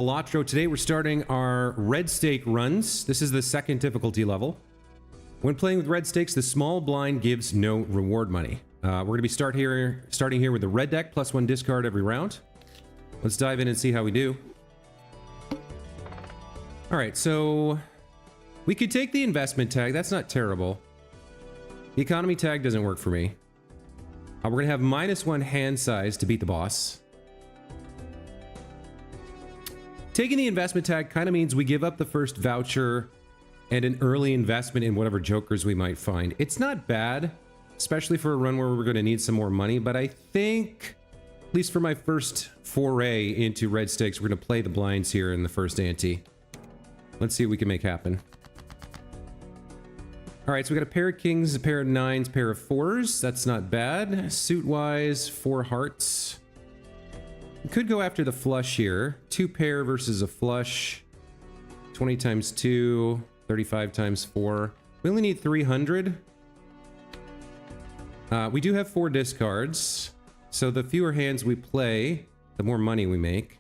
Balatro. Today we're starting our red stake runs. This is the second difficulty level. When playing with red stakes, the small blind gives no reward money. We're going to be starting here with the red deck, plus one discard every round. Let's dive in and see how we do. All right, so we could take the investment tag. That's not terrible. The economy tag doesn't work for me. We're going to have -1 hand size to beat the boss. Taking the investment tag kind of means we give up the first voucher and an early investment in whatever jokers we might find. It's not bad, especially for a run where we're going to need some more money, but I think, at least for my first foray into red stakes, we're going to play the blinds here in the first ante. Let's see what we can make happen. All right, so we got a pair of kings, a pair of nines, pair of fours. That's not bad. Suit-wise, 4 hearts. We could go after the flush here. 2 pair versus a flush. 20 times 2, 35 times 4. We only need 300. We do have 4 discards. So the fewer hands we play, the more money we make.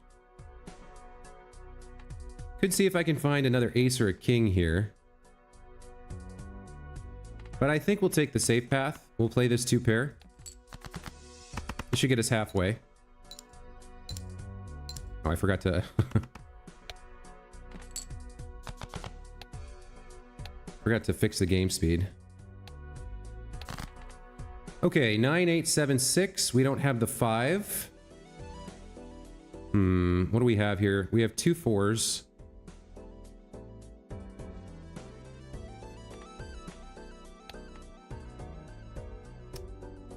Could see if I can find another ace or a king here. But I think we'll take the safe path. We'll play this 2 pair. This should get us halfway. Oh, I forgot to... forgot to fix the game speed. Okay, 9, 8, 7, 6. We don't have the 5. What do we have here? We have 2 4s.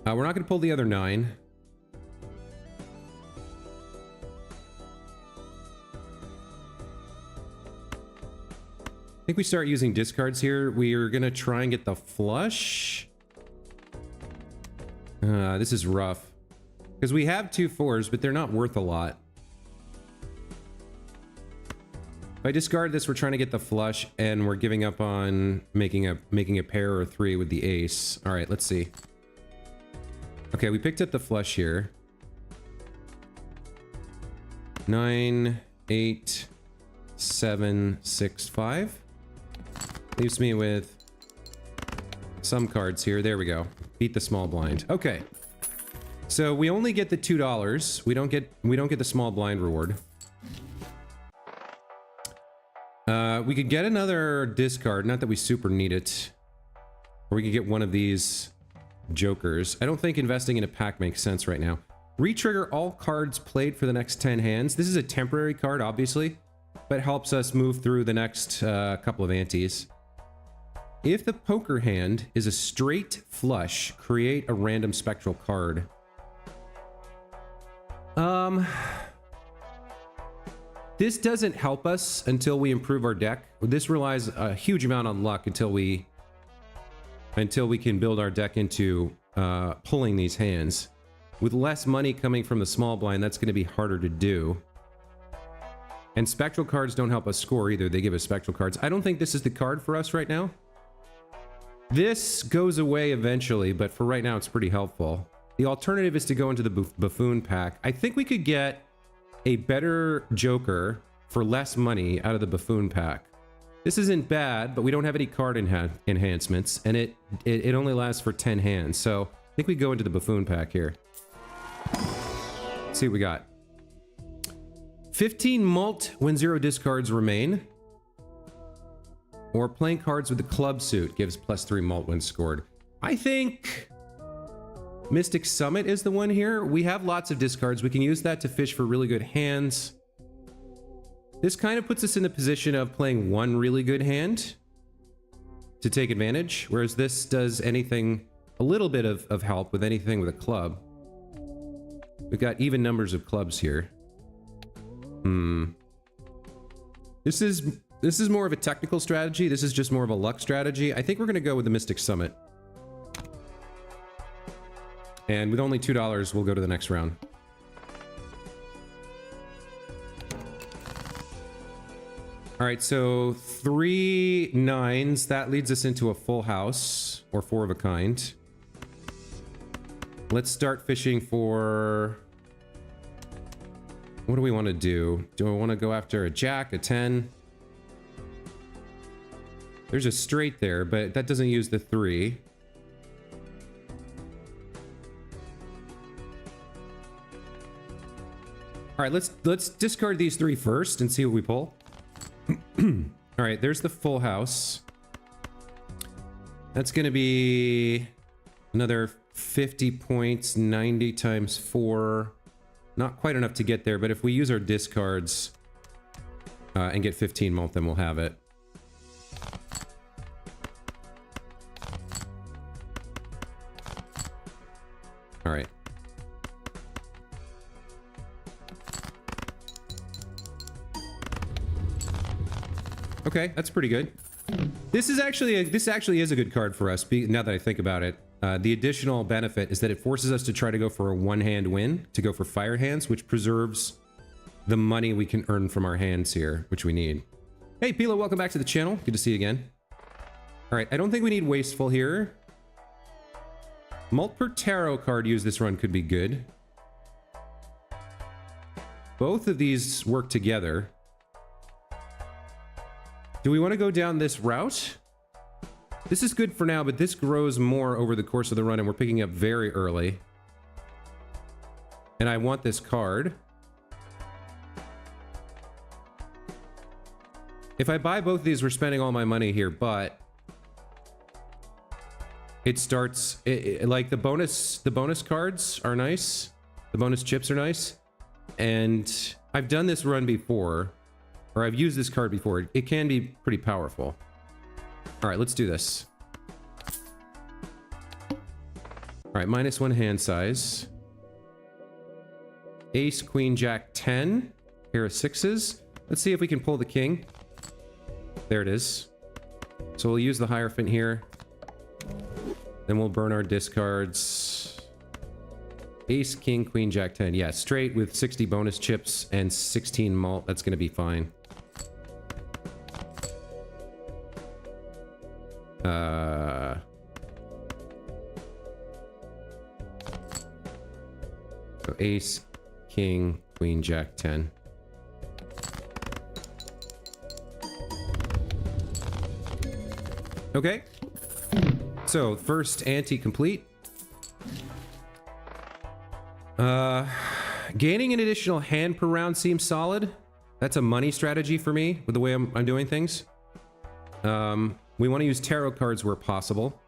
We're not going to pull the other 9. I think we start using discards here. We are going to try and get the flush. This is rough. Because we have 2 4s, but they're not worth a lot. If I discard this, we're trying to get the flush, and we're giving up on making a pair or 3 with the ace. All right, let's see. Okay, we picked up the flush here. 9, 8, 7, 6, 5. Leaves me with some cards here. There we go. Beat the small blind. Okay. So we only get the $2. We don't get the small blind reward. We could get another discard, not that we super need it. Or we could get one of these jokers. I don't think investing in a pack makes sense right now. Retrigger all cards played for the next 10 hands. This is a temporary card, obviously, but helps us move through the next couple of antes. If the poker hand is a straight flush, create a random spectral card. This doesn't help us until we improve our deck. This relies a huge amount on luck until we can build our deck into pulling these hands. With less money coming from the small blind, that's going to be harder to do. And spectral cards don't help us score either. They give us spectral cards. I don't think this is the card for us right now. This goes away eventually, but for right now, it's pretty helpful. The alternative is to go into the buffoon pack. I think we could get a better joker for less money out of the buffoon pack. This isn't bad, but we don't have any card enhancements, and it only lasts for 10 hands. So I think we go into the buffoon pack here. Let's see what we got. 15 mult when 0 discards remain. Or playing cards with the club suit gives +3 mult when scored. I think Mystic Summit is the one here. We have lots of discards. We can use that to fish for really good hands. This kind of puts us in the position of playing one really good hand to take advantage, whereas this does anything, a little bit of help with anything with a club. We've got even numbers of clubs here. This is more of a technical strategy. This is just more of a luck strategy. I think we're going to go with the Mystic Summit. And with only $2, we'll go to the next round. All right, so 3 9s. That leads us into a full house, or 4 of a kind. Let's start fishing for... what do we want to do? Do I want to go after a jack, a 10? There's a straight there, but that doesn't use the 3. All right, let's discard these 3 first and see what we pull. All right, there's the full house. That's going to be another 50 points, 90 times 4. Not quite enough to get there, but if we use our discards and get 15 mult, then we'll have it. All right. Okay, that's pretty good. This actually is a good card for us, now that I think about it. The additional benefit is that it forces us to try to go for a one-hand win, to go for fire hands, which preserves the money we can earn from our hands here, which we need. Hey, Pilo, welcome back to the channel. Good to see you again. All right, I don't think we need Wasteful here. Mult per tarot card used this run could be good. Both of these work together. Do we want to go down this route? This is good for now, but this grows more over the course of the run, and we're picking up very early. And I want this card. If I buy both of these, we're spending all my money here, but it starts like the bonus cards are nice. The bonus chips are nice. And I've done this run before, or I've used this card before. It can be pretty powerful. All right, let's do this. All right, -1 hand size. Ace, queen, jack, 10. Pair of 6s. Let's see if we can pull the king. There it is. So we'll use the Hierophant here. Then we'll burn our discards. Ace, king, queen, jack, 10. Yeah, straight with 60 bonus chips and 16 mult. That's going to be fine. So ace, king, queen, jack, 10. Okay. So first ante complete. Gaining an additional hand per round seems solid. That's a money strategy for me with the way I'm doing things. We want to use tarot cards where possible.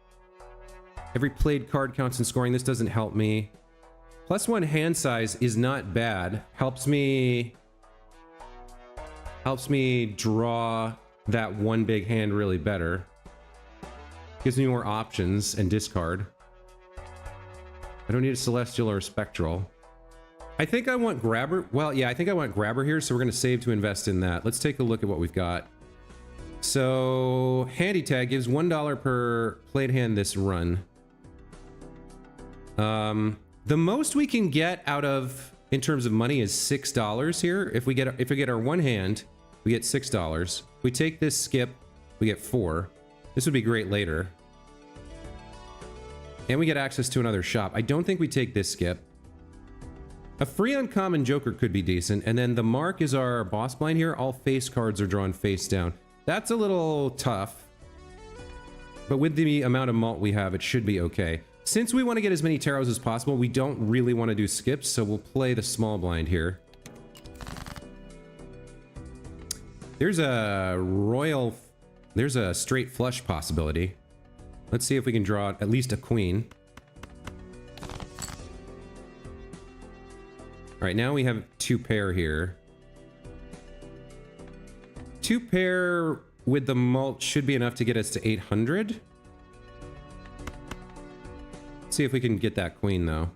Every played card counts in scoring. This doesn't help me. +1 hand size is not bad. Helps me draw that one big hand really better. Gives me more options and discard. I don't need a celestial or a spectral. I think I want grabber. Well, yeah, I think I want grabber here, so we're going to save to invest in that. Let's take a look at what we've got. So handy tag gives $1 per played hand this run. The most we can get out of in terms of money is $6 here. If we get our one hand, we get $6. If we take this skip, we get 4. This would be great later. And we get access to another shop. I don't think we take this skip. A free uncommon joker could be decent. And then the mark is our boss blind here. All face cards are drawn face down. That's a little tough. But with the amount of malt we have, it should be okay. Since we want to get as many tarots as possible, we don't really want to do skips, so we'll play the small blind here. There's a straight flush possibility. Let's see if we can draw at least a queen. All right, now we have 2 pair here. 2 pair with the mult should be enough to get us to 800. Let's see if we can get that queen, though.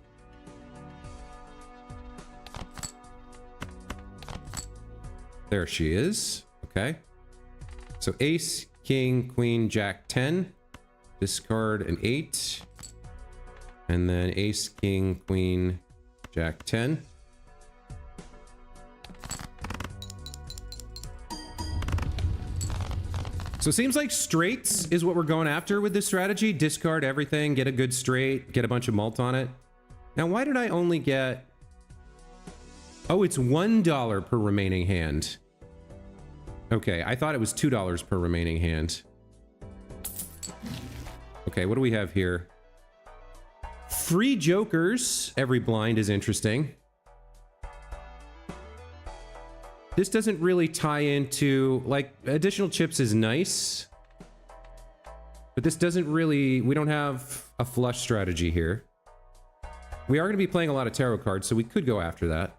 There she is. Okay. So ace, king, queen, jack, 10. Discard an 8. And then ace, king, queen, jack, 10. So it seems like straights is what we're going after with this strategy. Discard everything, get a good straight, get a bunch of mult on it. Now, why did I only get... Oh, it's $1 per remaining hand. Okay, I thought it was $2 per remaining hand. Okay, what do we have here? Free jokers. Every blind is interesting. This doesn't really tie into, like, additional chips is nice. But this doesn't really, we don't have a flush strategy here. We are going to be playing a lot of tarot cards, so we could go after that.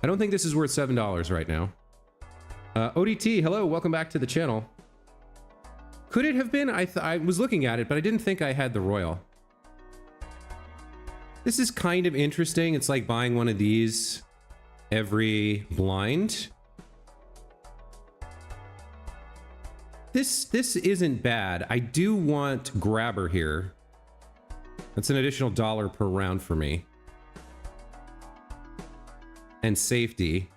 I don't think this is worth $7 right now. ODT, hello, welcome back to the channel. Could it have been? I was looking at it, but I didn't think I had the royal. This is kind of interesting. It's like buying one of these every blind. This isn't bad. I do want grabber here. That's an additional $1 per round for me. And safety.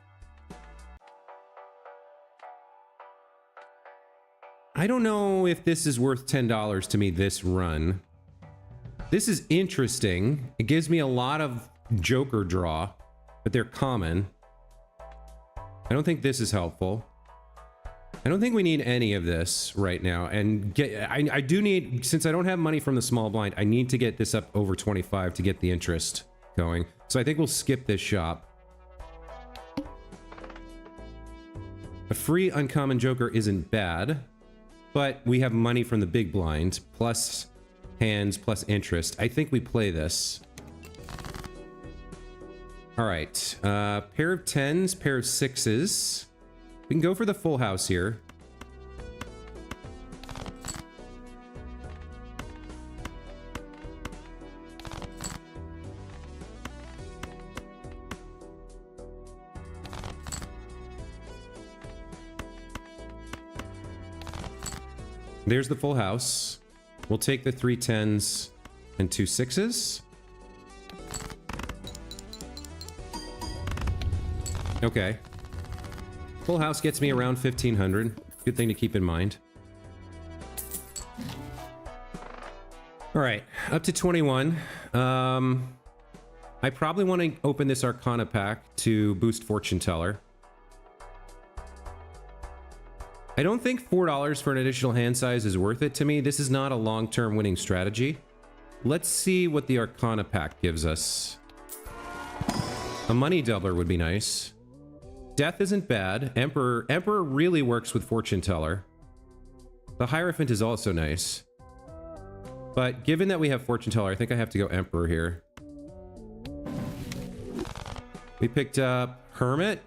I don't know if this is worth $10 to me this run. This is interesting. It gives me a lot of joker draw, but they're common. I don't think this is helpful. I don't think we need any of this right now. And I do need, since I don't have money from the small blind, I need to get this up over 25 to get the interest going. So I think we'll skip this shop. A free uncommon joker isn't bad, but we have money from the big blind, plus hands, plus interest. I think we play this. All right, pair of 10s, pair of 6s. We can go for the full house here. There's the full house. We'll take the 3 10s and 2 6s. Okay. Full house gets me around 1,500. Good thing to keep in mind. All right, up to 21. I probably want to open this Arcana pack to boost Fortune Teller. I don't think $4 for an additional hand size is worth it to me. This is not a long-term winning strategy. Let's see what the Arcana pack gives us. A money doubler would be nice. Death isn't bad. Emperor really works with Fortune Teller. The Hierophant is also nice. But given that we have Fortune Teller, I think I have to go Emperor here. We picked up Hermit.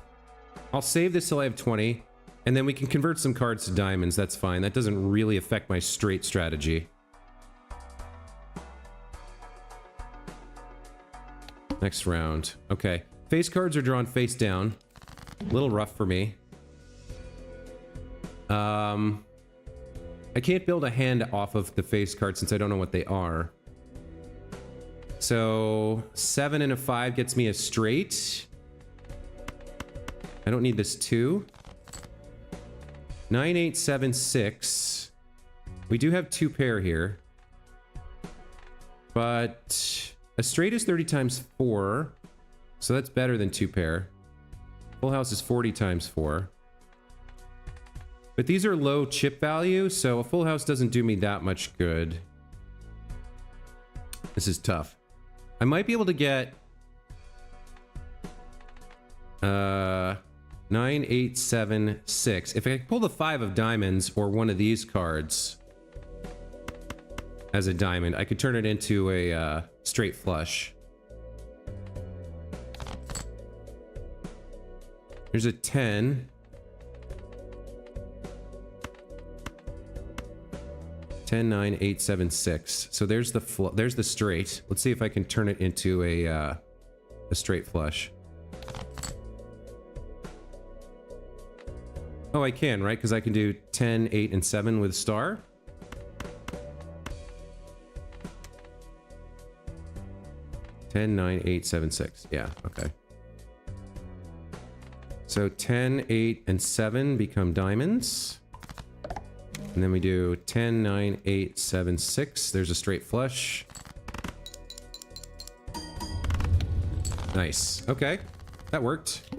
I'll save this till I have 20. And then we can convert some cards to diamonds. That's fine. That doesn't really affect my straight strategy. Next round. Okay. Face cards are drawn face down. A little rough for me. I can't build a hand off of the face card since I don't know what they are. So 7 and a 5 gets me a straight. I don't need this 2. 9, 8, 7, 6. We do have 2 pair here. But a straight is 30 times 4. So that's better than 2 pair. Full house is 40 times 4. But these are low chip value, so a full house doesn't do me that much good. This is tough. I might be able to get 9, 8, 7, 6. If I pull the 5 of diamonds or one of these cards as a diamond, I could turn it into a straight flush. There's a 10. 10, 9, 8, 7, 6. So there's the straight. Let's see if I can turn it into a straight flush. Oh, I can, right? Because I can do 10, 8, and 7 with star. Ten, 9, 8, 7, 6. Yeah, okay. So 10, 8, and 7 become diamonds. And then we do 10, 9, 8, 7, 6. There's a straight flush. Nice. Okay. That worked.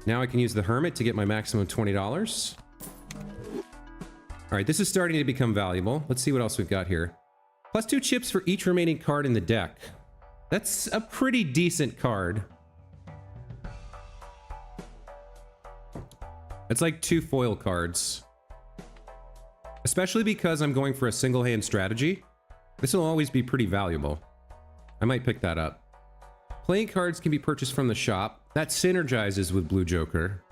Now I can use the Hermit to get my maximum $20. Alright, this is starting to become valuable. Let's see what else we've got here. +2 chips for each remaining card in the deck. That's a pretty decent card. It's like 2 foil cards. Especially because I'm going for a single hand strategy. This will always be pretty valuable. I might pick that up. Playing cards can be purchased from the shop. That synergizes with Blue Joker.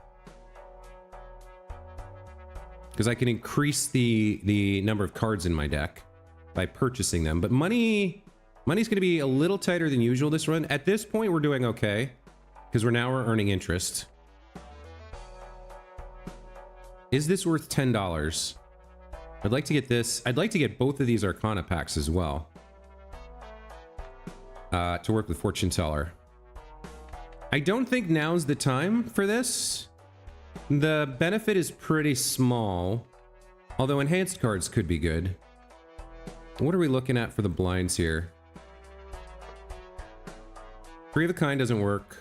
Because I can increase the number of cards in my deck by purchasing them. But money's going to be a little tighter than usual this run. At this point, we're doing okay. Because we're earning interest. Is this worth $10? I'd like to get this. I'd like to get both of these Arcana packs as well. To work with Fortune Teller. I don't think now's the time for this. The benefit is pretty small. Although enhanced cards could be good. What are we looking at for the blinds here? 3 of a kind doesn't work.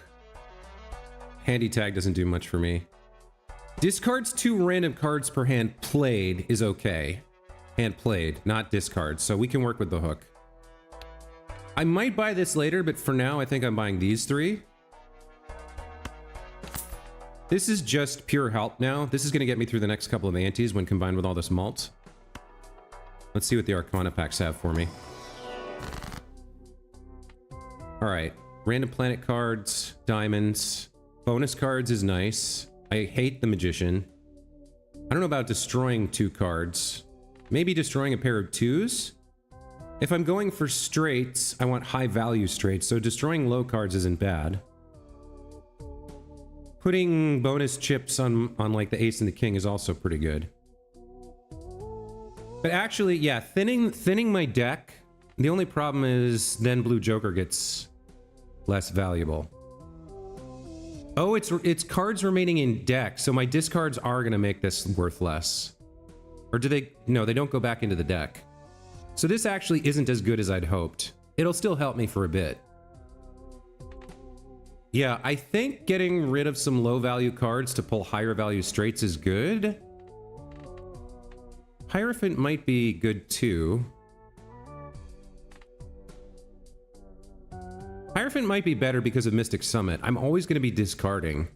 Handy tag doesn't do much for me. Discards 2 random cards per hand played is okay. Hand played, not discards, so we can work with the hook. I might buy this later, but for now I think I'm buying these 3. This is just pure help now. This is going to get me through the next couple of antes when combined with all this malt. Let's see what the Arcana packs have for me. Alright, random planet cards, diamonds, bonus cards is nice. I hate the Magician. I don't know about destroying 2 cards. Maybe destroying a pair of 2s? If I'm going for straights, I want high value straights, so destroying low cards isn't bad. Putting bonus chips on like the Ace and the King is also pretty good. But actually, yeah, thinning my deck, the only problem is then Blue Joker gets less valuable. Oh, it's cards remaining in deck, so my discards are going to make this worth less. Or do they? No, they don't go back into the deck. So this actually isn't as good as I'd hoped. It'll still help me for a bit. Yeah, I think getting rid of some low value cards to pull higher value straights is good. Hierophant might be good too. Hierophant might be better because of Mystic Summit. I'm always going to be discarding.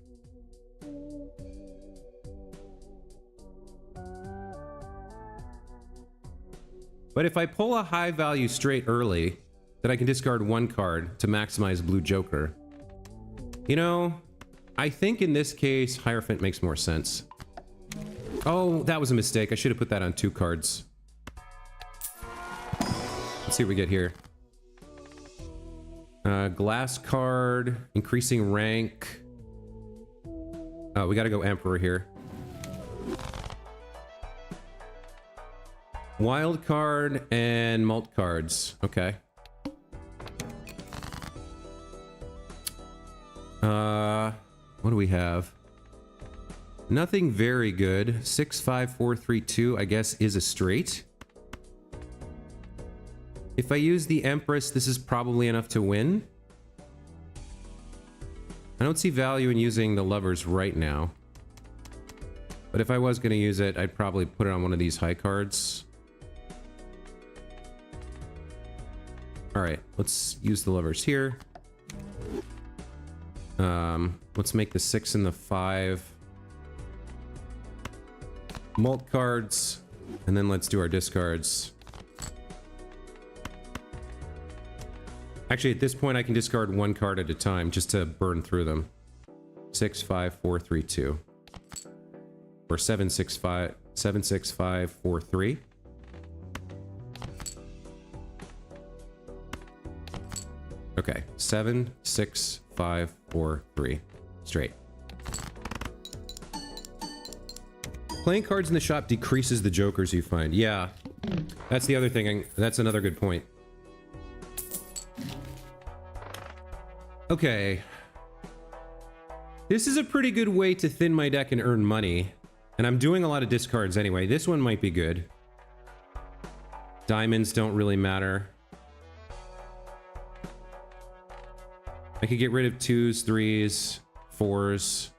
But if I pull a high value straight early, then I can discard 1 card to maximize Blue Joker. You know, I think in this case, Hierophant makes more sense. Oh, that was a mistake. I should have put that on 2 cards. Let's see what we get here. Glass card, increasing rank. Oh, we gotta go Emperor here. Wild card and malt cards. Okay. What do we have? Nothing very good. 6, 5, 4, 3, 2, I guess, is a straight. If I use the Empress, this is probably enough to win. I don't see value in using the Lovers right now. But if I was going to use it, I'd probably put it on one of these high cards. Alright, let's use the Lovers here. Let's make the 6 and the 5 malt cards, and then let's do our discards. Actually, at this point, I can discard 1 card at a time just to burn through them. 6, 5, 4, 3, 2. Or 7, 6, 5, 7, 6, 5, 4, 3. Okay, 7, 6, 5, 4, 3. Straight. Playing cards in the shop decreases the jokers you find. Yeah, that's the other thing. That's another good point. Okay. This is a pretty good way to thin my deck and earn money. And I'm doing a lot of discards anyway. This one might be good. Diamonds don't really matter. I could get rid of 2s, 3s, 4s.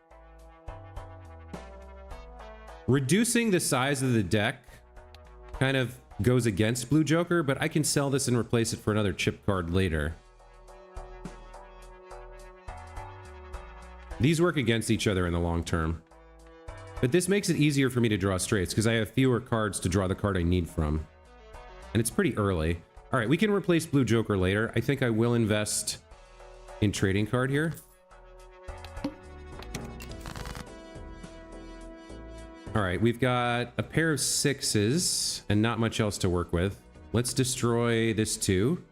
Reducing the size of the deck kind of goes against Blue Joker, but I can sell this and replace it for another chip card later. These work against each other in the long term. But this makes it easier for me to draw straights because I have fewer cards to draw the card I need from. And it's pretty early. All right, we can replace Blue Joker later. I think I will invest in trading card here. All right, we've got a pair of 6s and not much else to work with. Let's destroy this too.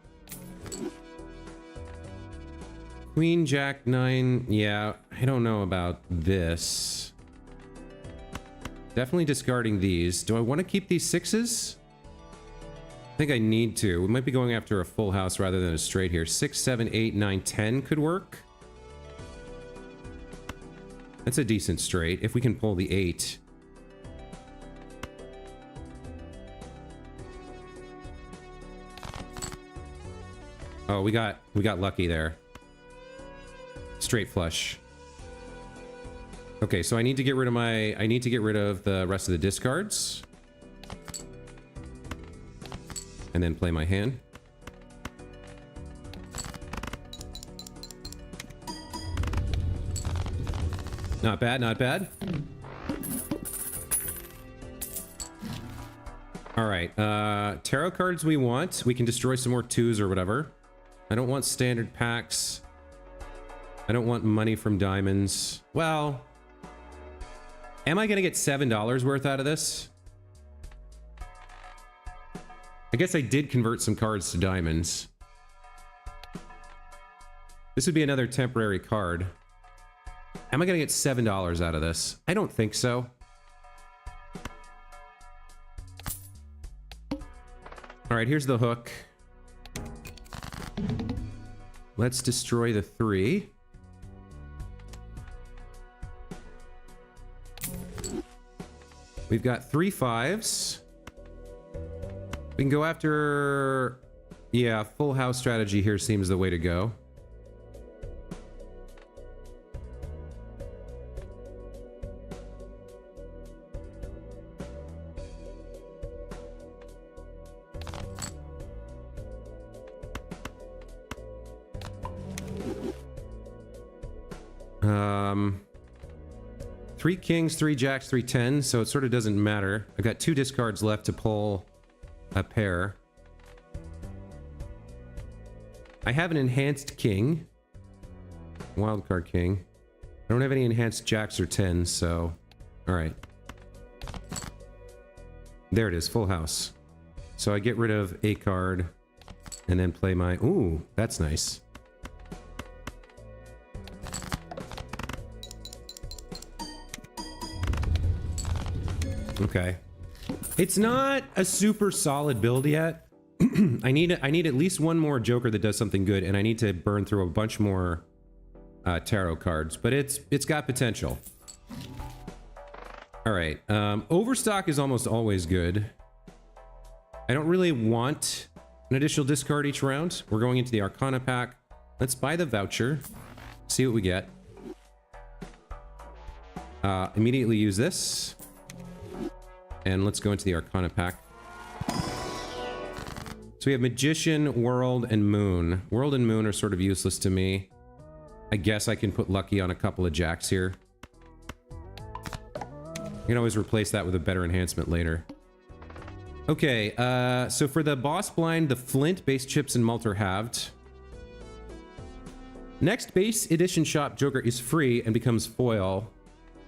Queen, Jack, 9. Yeah, I don't know about this. Definitely discarding these. Do I want to keep these 6s? I think I need to. We might be going after a full house rather than a straight here. 6, 7, 8, 9, 10 could work. That's a decent straight if we can pull the 8. Oh, we got lucky there. Straight flush. Okay, so I need to get rid of the rest of the discards. And then play my hand. Not bad, not bad. All right, tarot cards we want. We can destroy some more 2s or whatever. I don't want standard packs. I don't want money from diamonds. Well, am I gonna get $7 worth out of this? I guess I did convert some cards to diamonds. This would be another temporary card. Am I gonna get $7 out of this? I don't think so. All right, here's the hook. Let's destroy the 3. We've got 3 5s. We can go after... Yeah, full house strategy here seems the way to go. Three kings, 3 jacks, 3 10s, so it sort of doesn't matter. I've got 2 discards left to pull a pair. I have an enhanced king. Wildcard king. I don't have any enhanced jacks or 10s, so... Alright. There it is, full house. So I get rid of a card, and then play my... Ooh, that's nice. Okay. It's not a super solid build yet. I need at least one more Joker that does something good, and I need to burn through a bunch more tarot cards, but it's got potential. All right. Overstock is almost always good. I don't really want an additional discard each round. We're going into the Arcana pack. Let's buy the voucher. See what we get. Immediately use this. And let's go into the Arcana pack. So we have Magician, World, and Moon. World and Moon are sort of useless to me. I guess I can put Lucky on a couple of jacks here. I can always replace that with a better enhancement later. Okay, so for the boss blind, the Flint, base chips, and mult are halved. Next base edition shop Joker is free and becomes foil.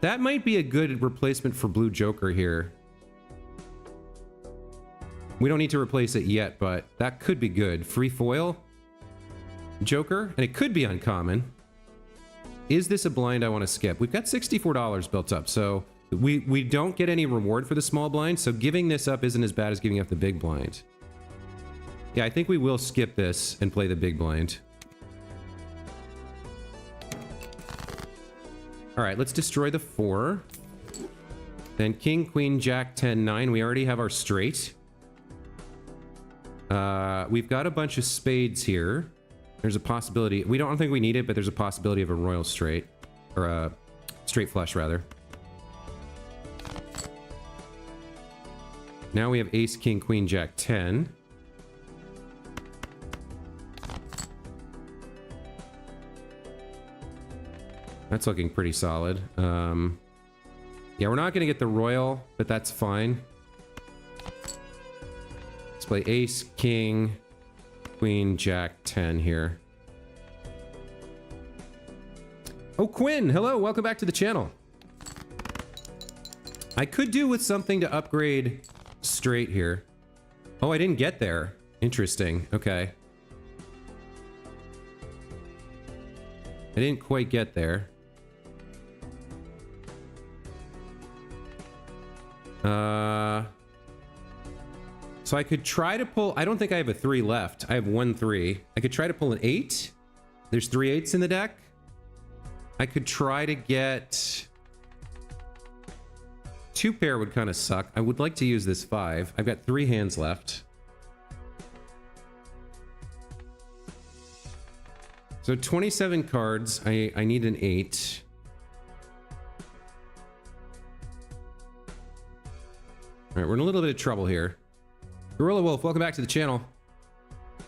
That might be a good replacement for Blue Joker here. We don't need to replace it yet, but that could be good. Free foil Joker, and it could be uncommon. Is this a blind I want to skip? We've got $64 built up, so we don't get any reward for the small blind, so giving this up isn't as bad as giving up the big blind. Yeah, I think we will skip this and play the big blind. All right, let's destroy the 4. Then King, Queen, Jack, 10, 9. We already have our straight. We've got a bunch of spades here. There's a possibility. We don't think we need it, but there's a possibility of a royal straight. Or a straight flush, rather. Now we have ace, king, queen, jack, 10. That's looking pretty solid. Yeah, we're not going to get the royal, but that's fine. Let's play ace, king, queen, jack, 10 here. Oh, Quinn, hello, welcome back to the channel. I could do with something to upgrade straight here. Oh, I didn't get there. Interesting, okay. I didn't quite get there. So I could try to pull... I don't think I have a 3 left. I have 1 3. I could try to pull an 8. There's 3 8s in the deck. I could try to get... 2 pair would kind of suck. I would like to use this 5. I've got 3 hands left. So 27 cards. I need an 8. All right, we're in a little bit of trouble here. Gorilla Wolf, welcome back to the channel.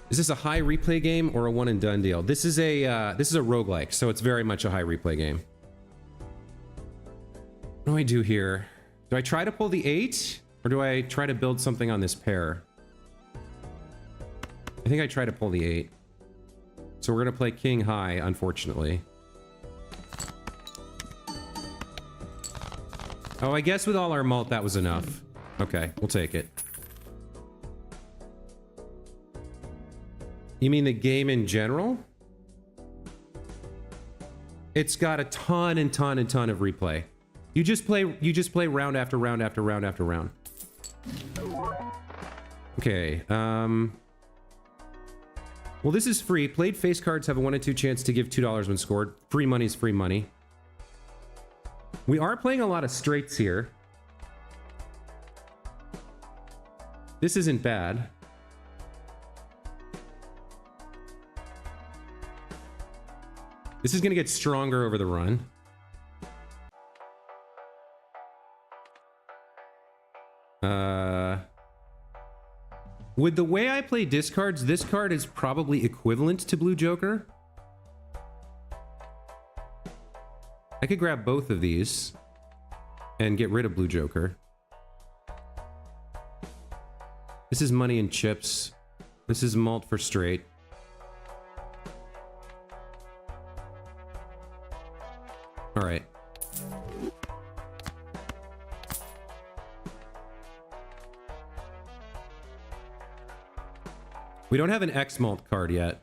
Is this a high replay game or a one and done deal? This is a roguelike, so it's very much a high replay game. What do I do here? Do I try to pull the 8 or do I try to build something on this pair? I think I try to pull the 8. So we're gonna play king high, unfortunately. Oh, I guess with all our malt that was enough. Okay, we'll take it. You mean the game in general? It's got a ton and ton and ton of replay. You just play round after round after round after round. Okay, well, this is free. Played face cards have a 1 in 2 chance to give $2 when scored. Free money is free money. We are playing a lot of straights here. This isn't bad. This is going to get stronger over the run. With the way I play discards, this card is probably equivalent to Blue Joker. I could grab both of these and get rid of Blue Joker. This is money and chips. This is malt for straight. All right. We don't have an X malt card yet.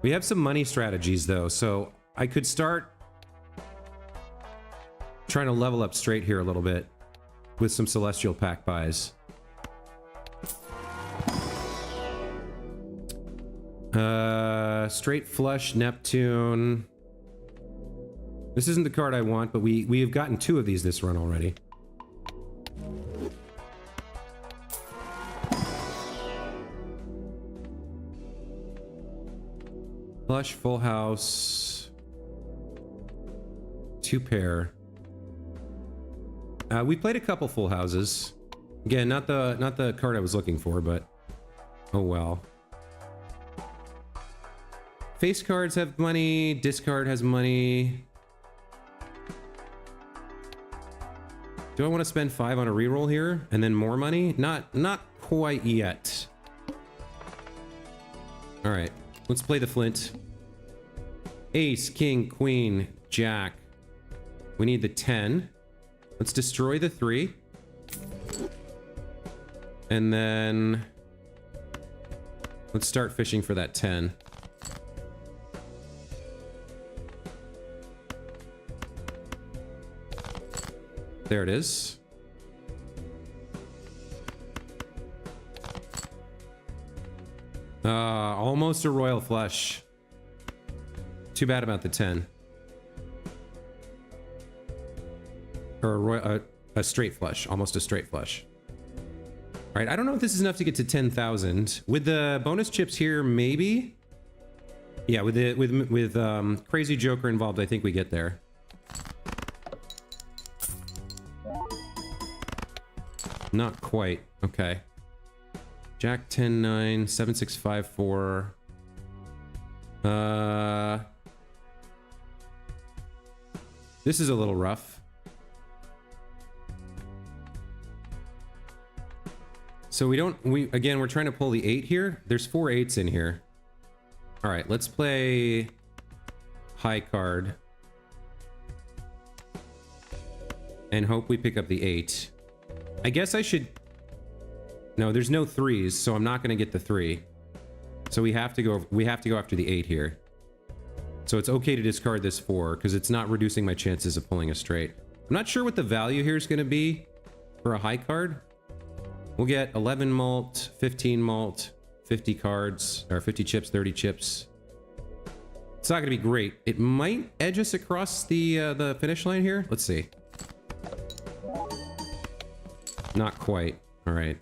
We have some money strategies though, so I could start trying to level up straight here a little bit with some Celestial Pack buys. Straight flush Neptune. This isn't the card I want, but we have gotten 2 of these this run already. Flush, full house, 2 pair. We played a couple full houses. Again, not the card I was looking for, but oh well. Face cards have money, discard has money. Do I want to spend 5 on a reroll here and then more money? Not quite yet. All right, let's play the flint. Ace, king, queen, jack. We need the 10. Let's destroy the 3. And then let's start fishing for that 10. There it is. Almost a royal flush. Too bad about the 10. Or a straight flush. Almost a straight flush. All right, I don't know if this is enough to get to 10,000. With the bonus chips here, maybe? Yeah, with Crazy Joker involved, I think we get there. Not quite. Okay. Jack 10-9, 7-6-5-4. This is a little rough. So again, we're trying to pull the 8 here. There's 4 8s in here. All right, let's play high card. And hope we pick up the 8. I guess I should... No, there's no 3s, so I'm not going to get the 3. So we have to go after the 8 here. So it's okay to discard this 4 because it's not reducing my chances of pulling a straight. I'm not sure what the value here is going to be for a high card. We'll get 11 malt, 15 malt, 50 cards, or 50 chips, 30 chips. It's not going to be great. It might edge us across the finish line here. Let's see. Not quite. All right.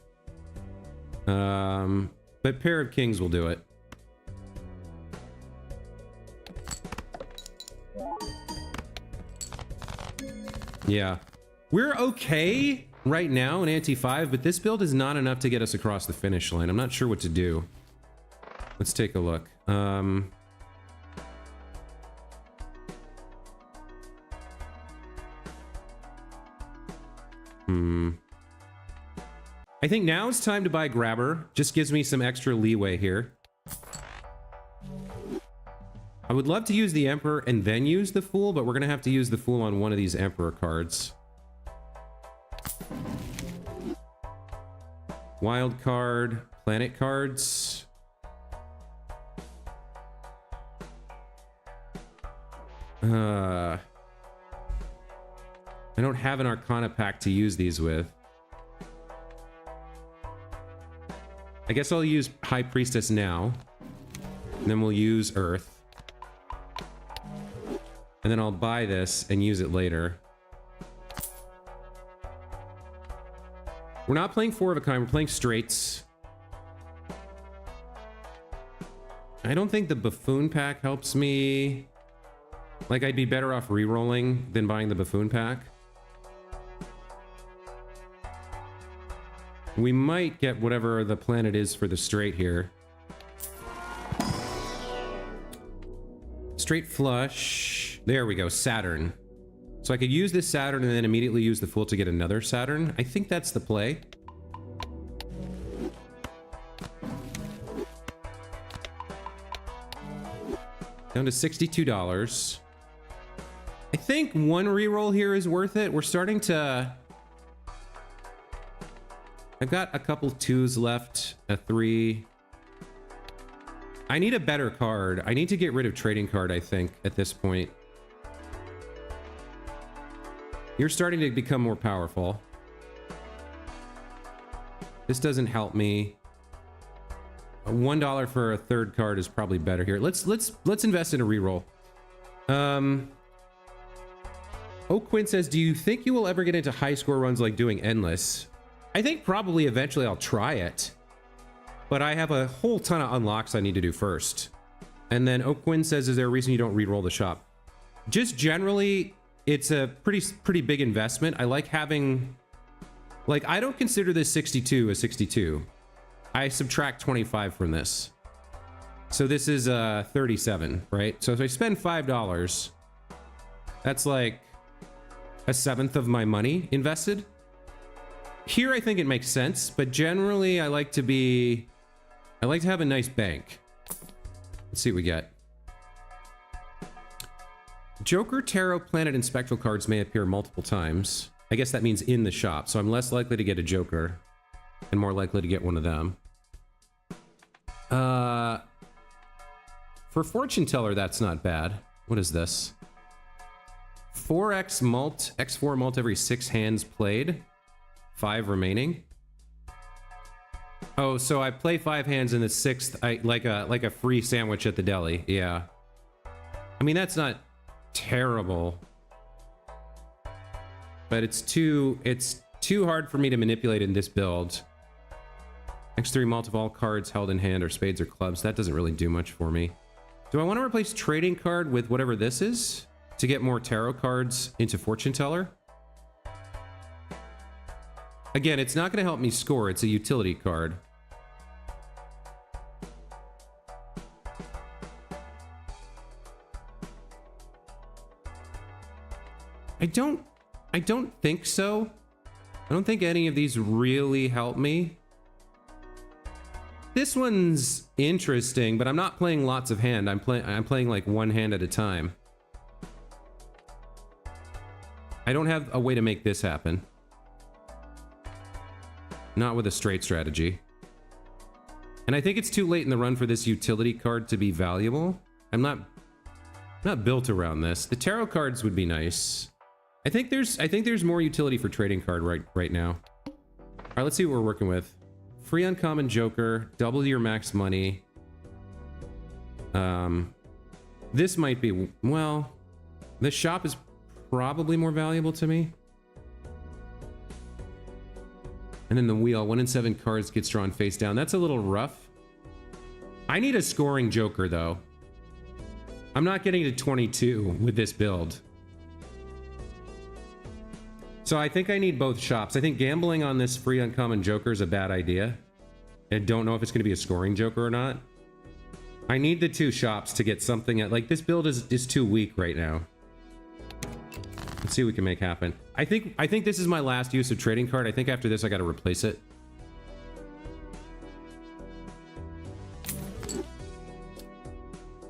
But pair of kings will do it. Yeah. We're okay right now in ante 5, but this build is not enough to get us across the finish line. I'm not sure what to do. Let's take a look. I think now it's time to buy Grabber. Just gives me some extra leeway here. I would love to use the Emperor and then use the Fool, but we're going to have to use the Fool on one of these Emperor cards. Wild card, planet cards. I don't have an Arcana pack to use these with. I guess I'll use High Priestess now. And then we'll use Earth. And then I'll buy this and use it later. We're not playing 4 of a kind, we're playing straights. I don't think the Buffoon pack helps me. Like, I'd be better off re-rolling than buying the Buffoon pack. We might get whatever the planet is for the straight here. Straight flush. There we go, Saturn. So I could use this Saturn and then immediately use the Fool to get another Saturn. I think that's the play. Down to $62. I think one reroll here is worth it. We're starting to... I've got a couple 2s left, a 3. I need a better card. I need to get rid of trading card, I think, at this point. You're starting to become more powerful. This doesn't help me. $1 for a third card is probably better here. Let's invest in a reroll. Oak Quinn says, do you think you will ever get into high score runs like doing endless? I think probably eventually I'll try it. But I have a whole ton of unlocks I need to do first. And then Oak Quinn says, is there a reason you don't re-roll the shop? Just generally, it's a pretty big investment. I like having... Like, I don't consider this 62 a 62. I subtract 25 from this. So this is 37, right? So if I spend $5, that's like a 1/7 of my money invested. Here, I think it makes sense, but generally I like to have a nice bank. Let's see what we get. Joker, Tarot, Planet, and Spectral cards may appear multiple times. I guess that means in the shop, so I'm less likely to get a Joker and more likely to get one of them. For Fortune Teller, that's not bad. What is this? 4x malt, x4 malt every 6 hands played. 5 remaining. Oh, so I play 5 hands in the 6th, like a free sandwich at the deli. Yeah. I mean, that's not terrible. But it's too hard for me to manipulate in this build. X3 multiple all cards held in hand or spades or clubs. That doesn't really do much for me. Do I want to replace trading card with whatever this is to get more tarot cards into fortune teller? Again, it's not going to help me score. It's a utility card. I don't think so. I don't think any of these really help me. This one's interesting, but I'm not playing lots of hand. I'm playing like one hand at a time. I don't have a way to make this happen. Not with a straight strategy. And I think it's too late in the run for this utility card to be valuable. I'm not built around this. The tarot cards would be nice. I think there's more utility for trading card right now. All right, let's see what we're working with. Free uncommon joker, double your max money. This might be, well, the shop is probably more valuable to me. And then the wheel, 1 in 7 cards gets drawn face down. That's a little rough. I need a scoring joker though. I'm not getting to 22 with this build. So I think I need both shops. I think gambling on this free uncommon joker is a bad idea. I don't know if it's going to be a scoring joker or not. I need the 2 shops to get something at, like, this build is too weak right now. Let's see what we can make happen. I think this is my last use of trading card. I think after this I got to replace it.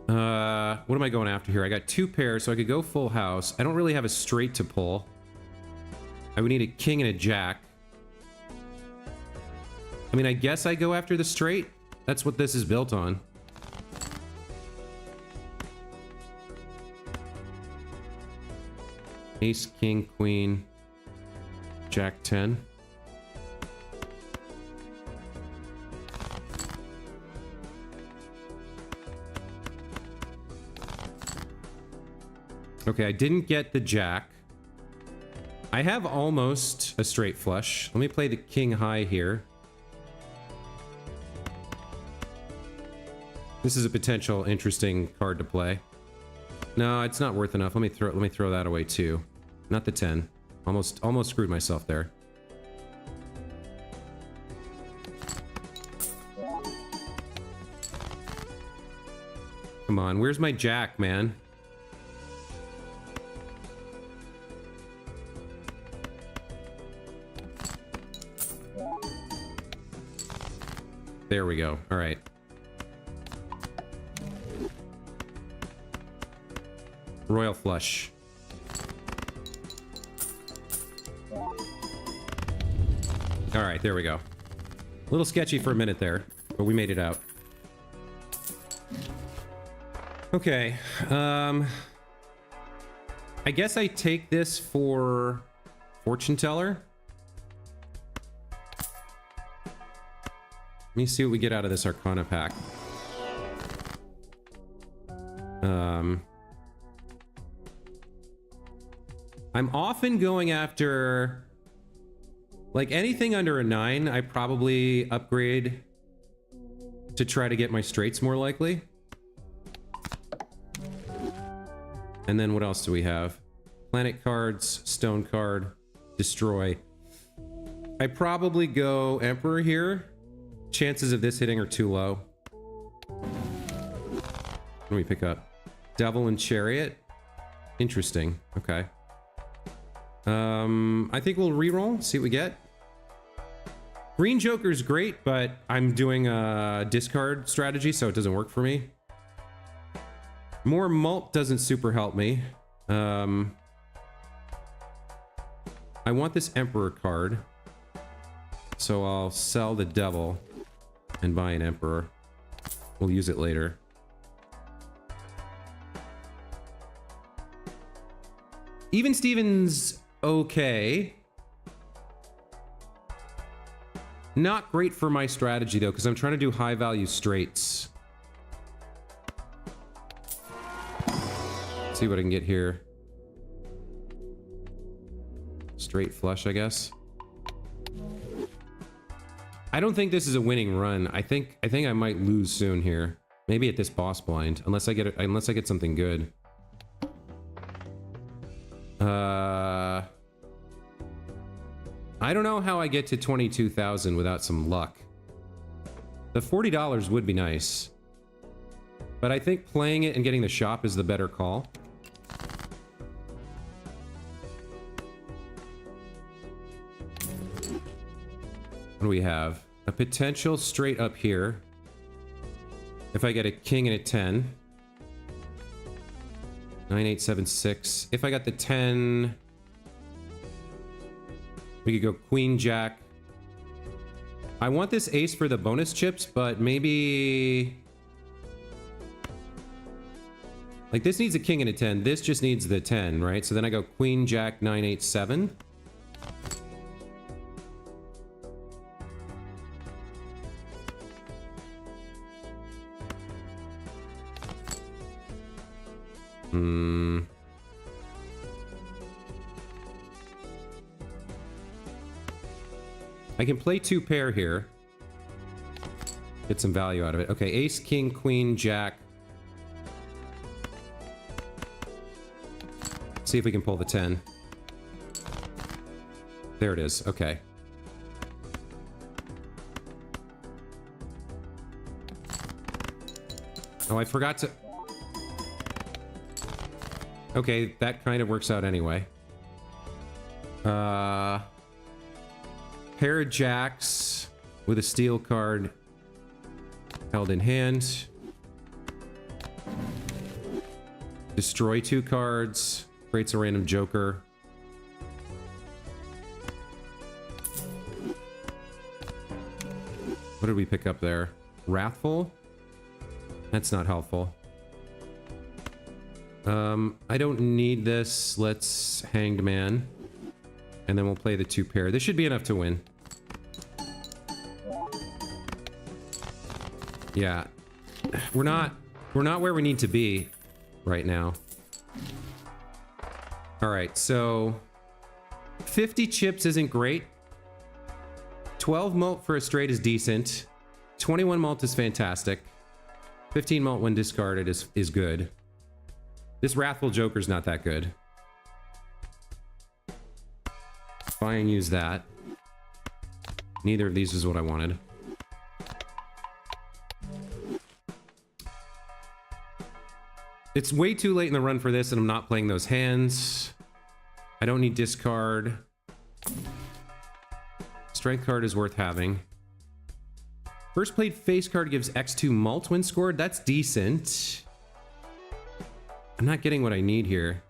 What am I going after here? I got 2 pairs, so I could go full house. I don't really have a straight to pull. I would need a king and a jack. I mean, I guess I go after the straight. That's what this is built on. Ace, king, queen, jack 10. Okay, I didn't get the jack. I have almost a straight flush. Let me play the king high here. This is a potential interesting card to play. No, it's not worth enough. Let me throw that away too. Not the 10. Almost screwed myself there. Come on, where's my jack, man? There we go. All right. Royal flush. All right, there we go. A little sketchy for a minute there, but we made it out. Okay. I guess I take this for fortune teller. Let me see what we get out of this Arcana pack. I'm often going after, like, anything under a 9, I probably upgrade to try to get my straights more likely. And then what else do we have? Planet cards, stone card, destroy. I probably go Emperor here. Chances of this hitting are too low. What do we pick up? Devil and Chariot. Interesting. Okay. I think we'll reroll, see what we get. Green Joker's great, but I'm doing a discard strategy, so it doesn't work for me. More mult doesn't super help me. I want this Emperor card, so I'll sell the Devil and buy an Emperor. We'll use it later. Even Steven's okay. Not great for my strategy though, because I'm trying to do high value straights. Let's see what I can get here. Straight flush, I guess. I don't think this is a winning run. I think I might lose soon here. Maybe at this boss blind, unless I get something good. I don't know how I get to 22,000 without some luck. The $40 would be nice. But I think playing it and getting the shop is the better call. What do we have? A potential straight up here. If I get a king and a 10. 9, 8, 7, 6. If I got the 10... we could go queen, jack. I want this ace for the bonus chips, but maybe... like, this needs a king and a 10. This just needs the 10, right? So then I go queen, jack, 9, 8, 7. I can play 2 pair here. Get some value out of it. Okay, ace, king, queen, jack. See if we can pull the 10. There it is. Okay. Oh, I forgot to... okay, that kind of works out anyway. Pair of jacks with a steel card held in hand. Destroy 2 cards. Creates a random joker. What did we pick up there? Wrathful? That's not helpful. I don't need this. Let's Hanged Man. And then we'll play the 2 pair. This should be enough to win. Yeah. We're not where we need to be right now. All right, so 50 chips isn't great. 12 mult for a straight is decent. 21 mult is fantastic. 15 mult when discarded is good. This Wrathful Joker's not that good. Buy and use that. Neither of these is what I wanted. It's way too late in the run for this, and I'm not playing those hands. I don't need discard. Strength card is worth having. First played face card gives X2 mult when scored. That's decent. I'm not getting what I need here.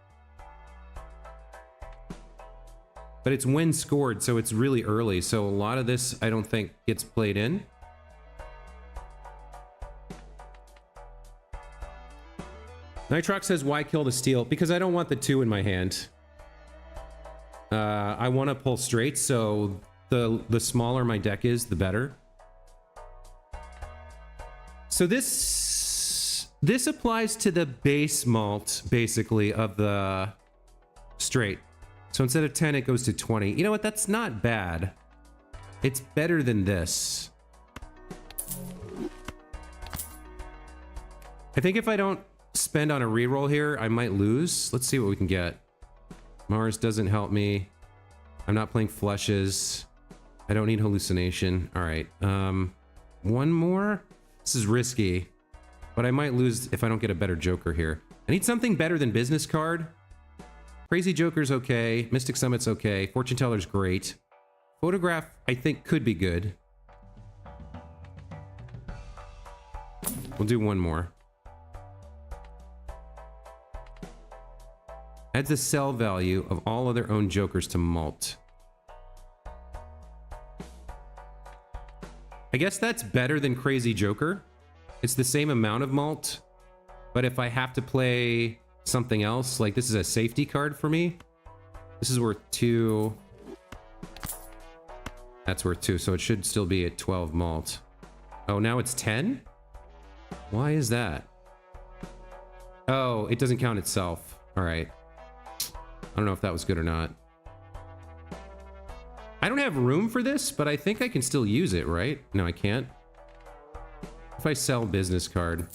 But it's when scored, so it's really early. So a lot of this, I don't think, gets played in. Nitrox says, why kill the steal? Because I don't want the 2 in my hand. I want to pull straight, so the smaller my deck is, the better. So this applies to the base malt, basically, of the straight. So instead of 10, it goes to 20. You know what? That's not bad. It's better than this. I think if I don't spend on a reroll here, I might lose. Let's see what we can get. Mars doesn't help me. I'm not playing flushes. I don't need hallucination. All right. One more. This is risky, but I might lose if I don't get a better Joker here. I need something better than business card. Crazy Joker's okay. Mystic Summit's okay. Fortune Teller's great. Photograph, I think, could be good. We'll do one more. Adds the sell value of all other owned Jokers to mult. I guess that's better than Crazy Joker. It's the same amount of mult, but if I have to play something else, like this is a safety card for me. This is worth 2. That's worth 2, so it should still be at 12 mult. Oh, now it's 10? Why is that? Oh, it doesn't count itself. All right. I don't know if that was good or not. I I don't have room for this, but I think I can still use it, right? No, I can't. If I sell business card.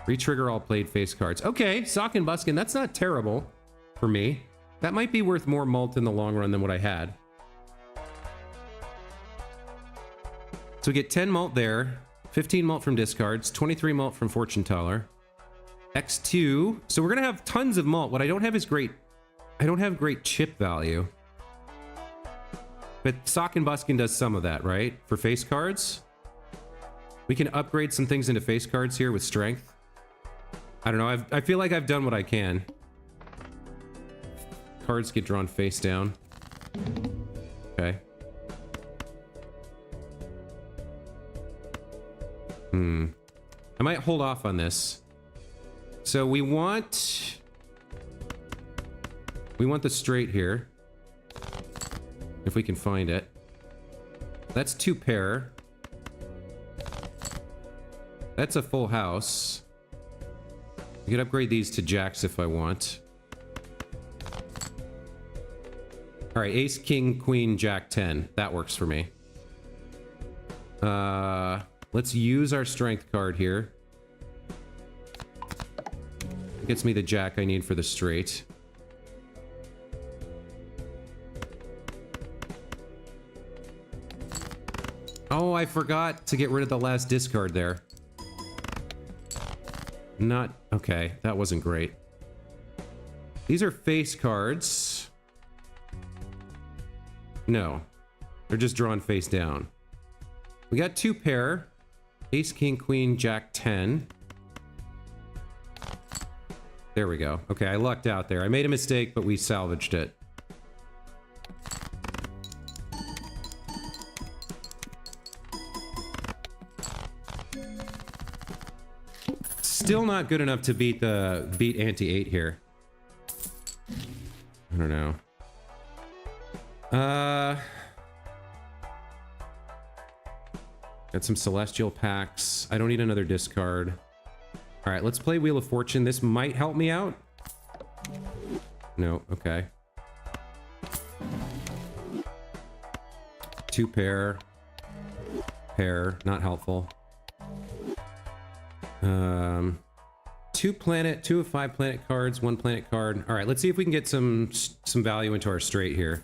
Retrigger all played face cards. Okay, Sock and Buskin, that's not terrible for me. That might be worth more malt in the long run than what I had. So we get 10 malt there, 15 malt from discards, 23 malt from Fortune Teller. X2. So we're gonna have tons of malt. What I don't have is great... I don't have great chip value. But Sock and Buskin does some of that, right? For face cards. We can upgrade some things into face cards here with strength. I don't know. I feel like I've done what I can. Cards get drawn face down. Okay. I might hold off on this. So we want the straight here. If we can find it. That's 2 pair. That's a full house. I could upgrade these to jacks if I want. All right, ace, king, queen, jack, 10. That works for me. Let's use our strength card here. It gets me the jack I need for the straight. Oh, I forgot to get rid of the last discard there. Not... okay, that wasn't great. These are face cards. No. They're just drawn face down. We got 2 pair. Ace, king, queen, jack, 10. There we go. Okay, I lucked out there. I made a mistake, but we salvaged it. Still not good enough to beat ante 8 here. I don't know. Got some celestial packs. I don't need another discard. All right, let's play Wheel of Fortune. This might help me out. No, okay. 2 pair. Pair, not helpful. 2 planet, 2 of 5 planet cards, 1 planet card. All right, let's see if we can get some value into our straight here.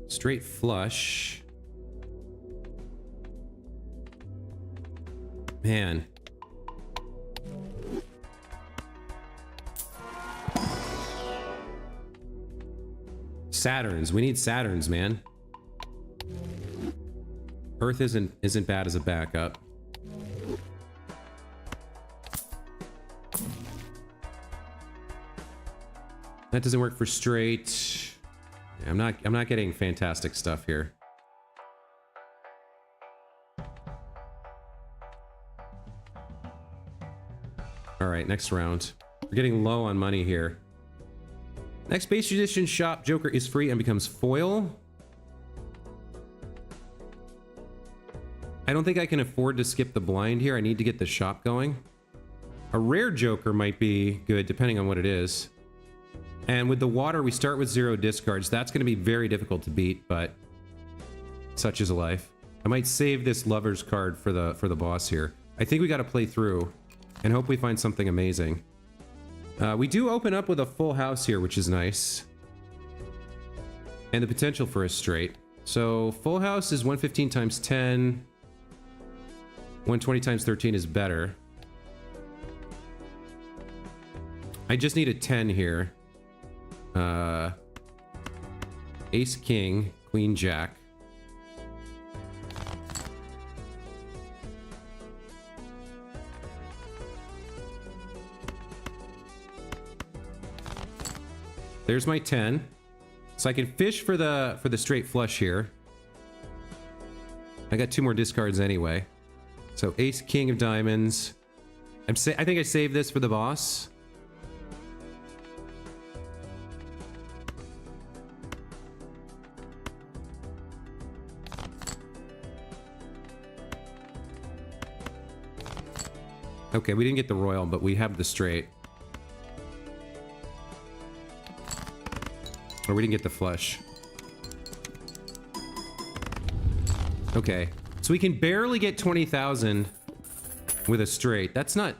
Straight flush. Man. Saturns. We need Saturns, man. Earth isn't bad as a backup. That doesn't work for straight. I'm not getting fantastic stuff here. All right, next round. We're getting low on money here. Next base edition shop Joker is free and becomes foil. I don't think I can afford to skip the blind here. I need to get the shop going. A rare Joker might be good depending on what it is. And with the water, we start with 0 discards. That's going to be very difficult to beat, but such is life. I might save this lover's card for the boss here. I think we got to play through and hope we find something amazing. We do open up with a full house here, which is nice. And the potential for a straight. So full house is 115 times 10. 120 times 13 is better. I just need a 10 here. Ace, king, queen, jack. There's my 10. So I can fish for the straight flush here. I got 2 more discards anyway. So ace, king of diamonds. I think I saved this for the boss. Okay, we didn't get the royal, but we have the straight. Or we didn't get the flush. Okay. So we can barely get 20,000 with a straight. That's not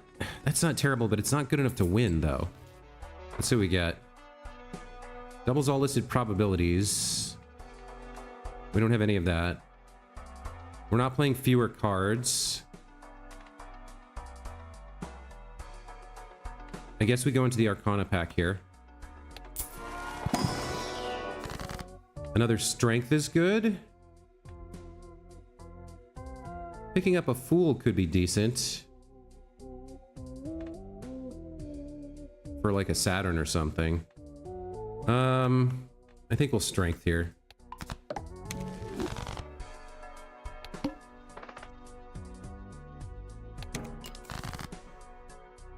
terrible, but it's not good enough to win, though. Let's see what we get. Doubles all listed probabilities. We don't have any of that. We're not playing fewer cards. I guess we go into the Arcana pack here. Another strength is good. Picking up a Fool could be decent. For like a Saturn or something. I think we'll strength here.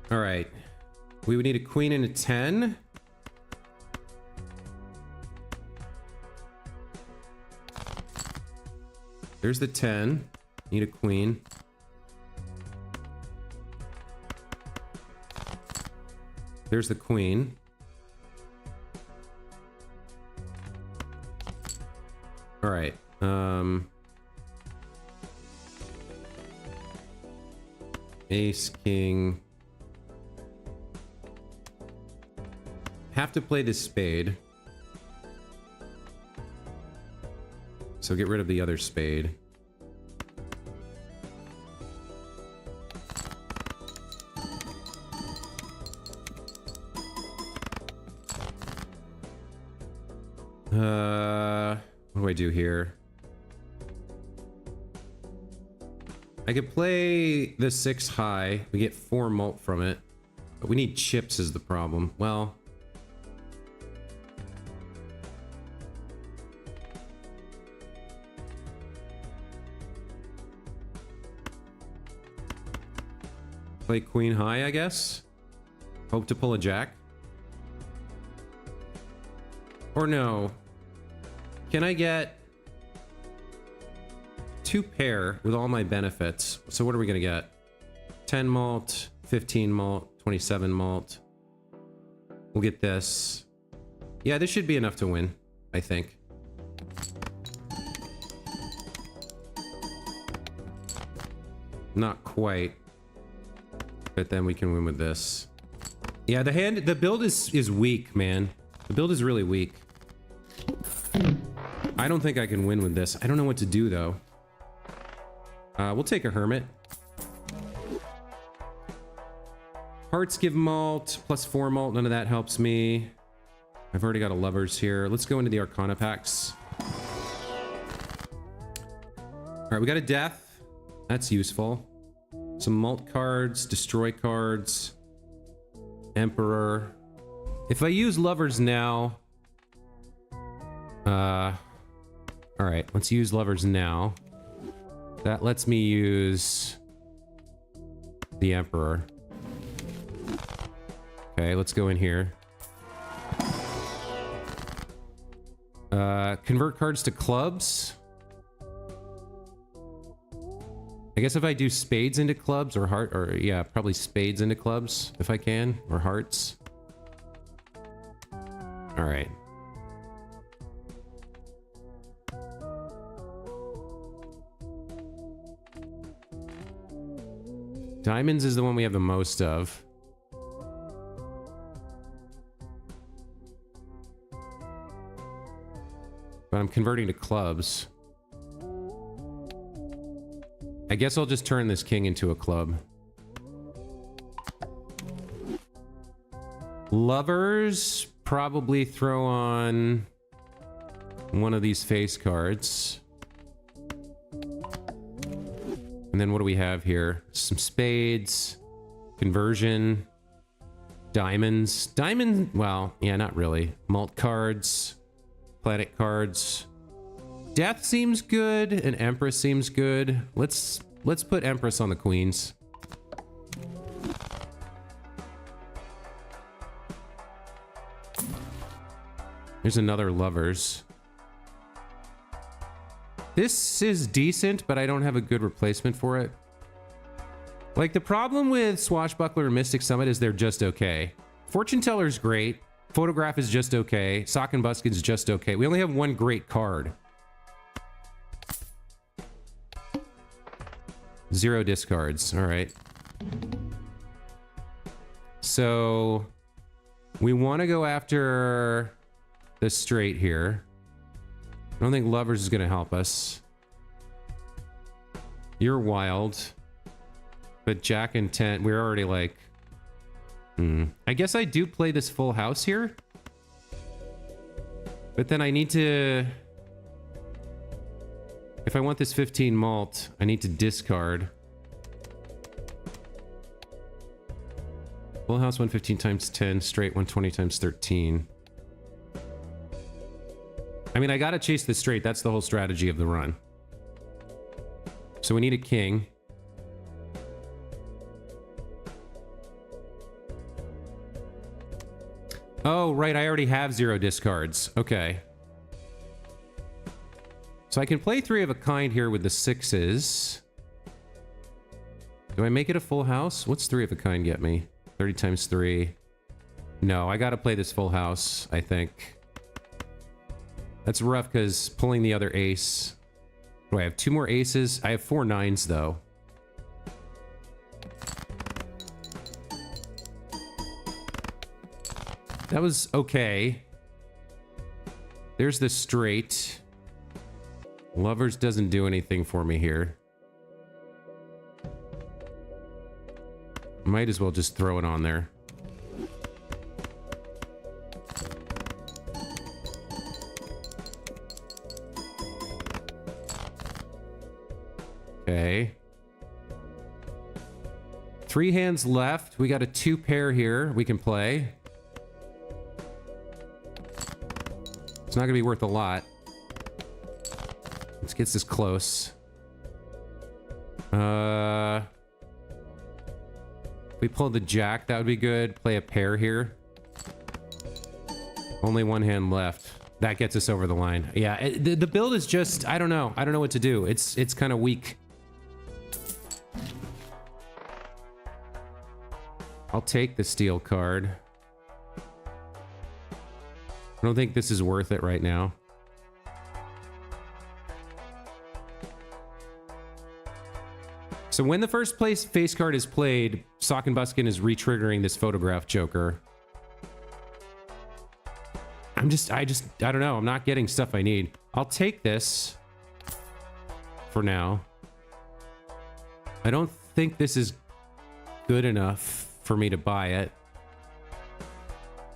All right. We would need a queen and a 10. There's the 10. Need a queen. There's the queen. All right. Ace, king. Have to play this spade. So get rid of the other spade. What do I do here? I could play the 6 high. We get 4 mult from it. But we need chips is the problem. Well... play queen high, I guess. Hope to pull a jack. Or no. Can I get 2 pair with all my benefits? So what are we gonna get? 10 malt, 15 malt, 27 malt. We'll get this. Yeah, this should be enough to win, I think. Not quite. But then we can win with this. Yeah, the build is weak, man. The build is really weak. I don't think I can win with this. I don't know what to do, though. We'll take a hermit. Hearts give malt, plus 4 malt. None of that helps me. I've already got a lovers here. Let's go into the Arcana packs. All right, we got a death. That's useful. Some malt cards, destroy cards. Emperor. If I use lovers now... Alright, let's use lovers now. That lets me use... the Emperor. Okay, let's go in here. Convert cards to clubs. I guess if I do spades into clubs or heart, or yeah, probably spades into clubs if I can, or hearts. All right. Diamonds is the one we have the most of. But I'm converting to clubs. I guess I'll just turn this king into a club. Lovers, probably throw on one of these face cards. And then what do we have here? Some spades, conversion, diamonds. Diamond, well, yeah, not really. Malt cards, planet cards. Death seems good, and Empress seems good. Let's put Empress on the queens. There's another lovers. This is decent, but I don't have a good replacement for it. Like, the problem with Swashbuckler and Mystic Summit is they're just okay. Fortune Teller's great. Photograph is just okay. Sock and Buskin is just okay. We only have one great card. 0 discards. All right. So we want to go after the straight here. I don't think Lovers is going to help us. You're wild. But Jack and 10, we're already like... I guess I do play this full house here. But then I need to... If I want this 15 malt, I need to discard. Full house 115 times 10, straight 120 times 13. I mean, I gotta chase the straight. That's the whole strategy of the run. So we need a king. Oh, right. I already have 0 discards. Okay. So I can play 3 of a kind here with the 6s. Do I make it a full house? What's 3 of a kind get me? 30 times 3. No, I gotta play this full house, I think. That's rough because pulling the other ace. Do I have 2 more aces? I have 4 9s though. That was okay. There's the straight. Lovers doesn't do anything for me here. Might as well just throw it on there. Okay. 3 hands left. We got a 2 pair here we can play. It's not gonna be worth a lot. Let's get this close. If we pull the jack, that would be good. Play a pair here. Only 1 hand left. That gets us over the line. Yeah, the build is just, I don't know. I don't know what to do. It's kind of weak. I'll take the steel card. I don't think this is worth it right now. So when the first place face card is played, Sock and Buskin is re-triggering this photograph joker. I don't know. I'm not getting stuff I need. I'll take this for now. I don't think this is good enough for me to buy it.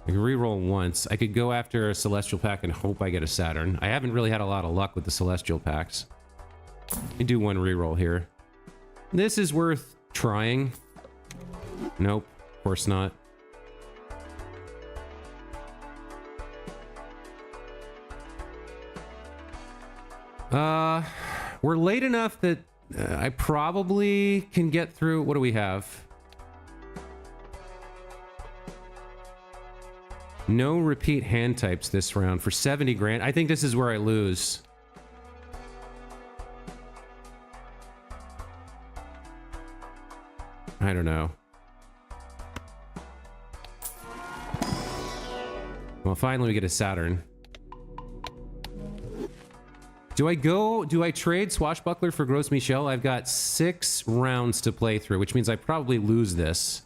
I can re-roll once. I could go after a Celestial pack and hope I get a Saturn. I haven't really had a lot of luck with the Celestial packs. I can do 1 re-roll here. This is worth trying. Nope, of course not. We're late enough that I probably can get through. What do we have? No repeat hand types this round for 70 grand. I think this is where I lose. I don't know. Well, finally we get a Saturn. Do I trade Swashbuckler for Gros Michel? I've got 6 rounds to play through, which means I probably lose this.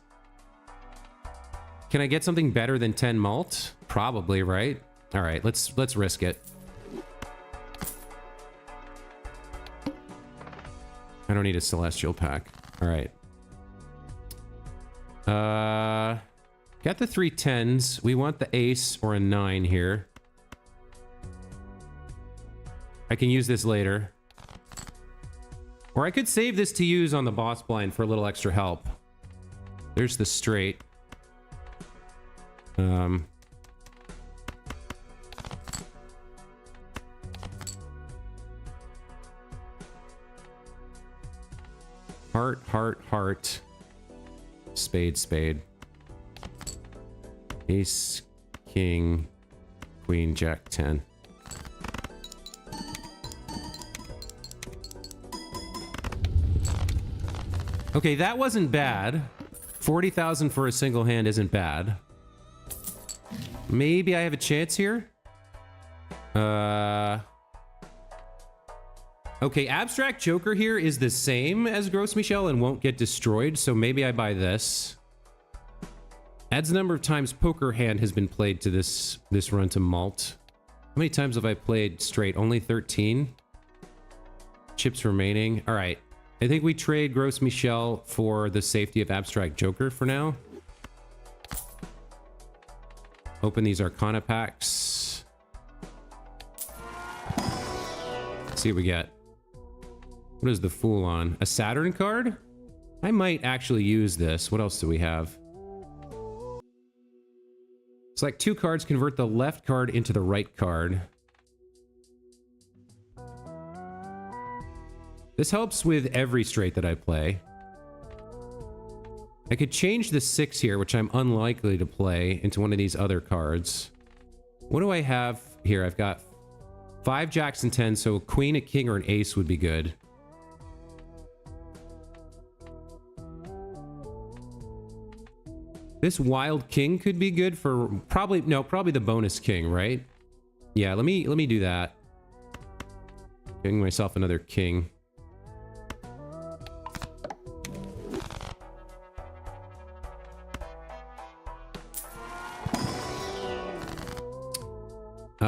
Can I get something better than 10 malt? Probably, right? All right, let's risk it. I don't need a Celestial pack. All right. Got the 3 10s. We want the ace or a 9 here. I can use this later. Or I could save this to use on the boss blind for a little extra help. There's the straight. Heart, heart, heart. Spade, spade. Ace, king, queen, jack, 10. Okay, that wasn't bad. 40,000 for a single hand isn't bad. Maybe I have a chance here. Okay, Abstract Joker here is the same as Gros Michel and won't get destroyed, so maybe I buy this. Adds the number of times poker hand has been played to this run to malt. How many times have I played straight? Only 13? Chips remaining. All right. I think we trade Gros Michel for the safety of Abstract Joker for now. Open these Arcana packs. Let's see what we get. What is the Fool on? A Saturn card? I might actually use this. What else do we have? Select 2 cards, convert the left card into the right card. This helps with every straight that I play. I could change the 6 here, which I'm unlikely to play, into one of these other cards. What do I have here? I've got 5 jacks and 10, so a queen, a king, or an ace would be good. This wild king could be good for probably the bonus king, right? Yeah, let me do that. Giving myself another king.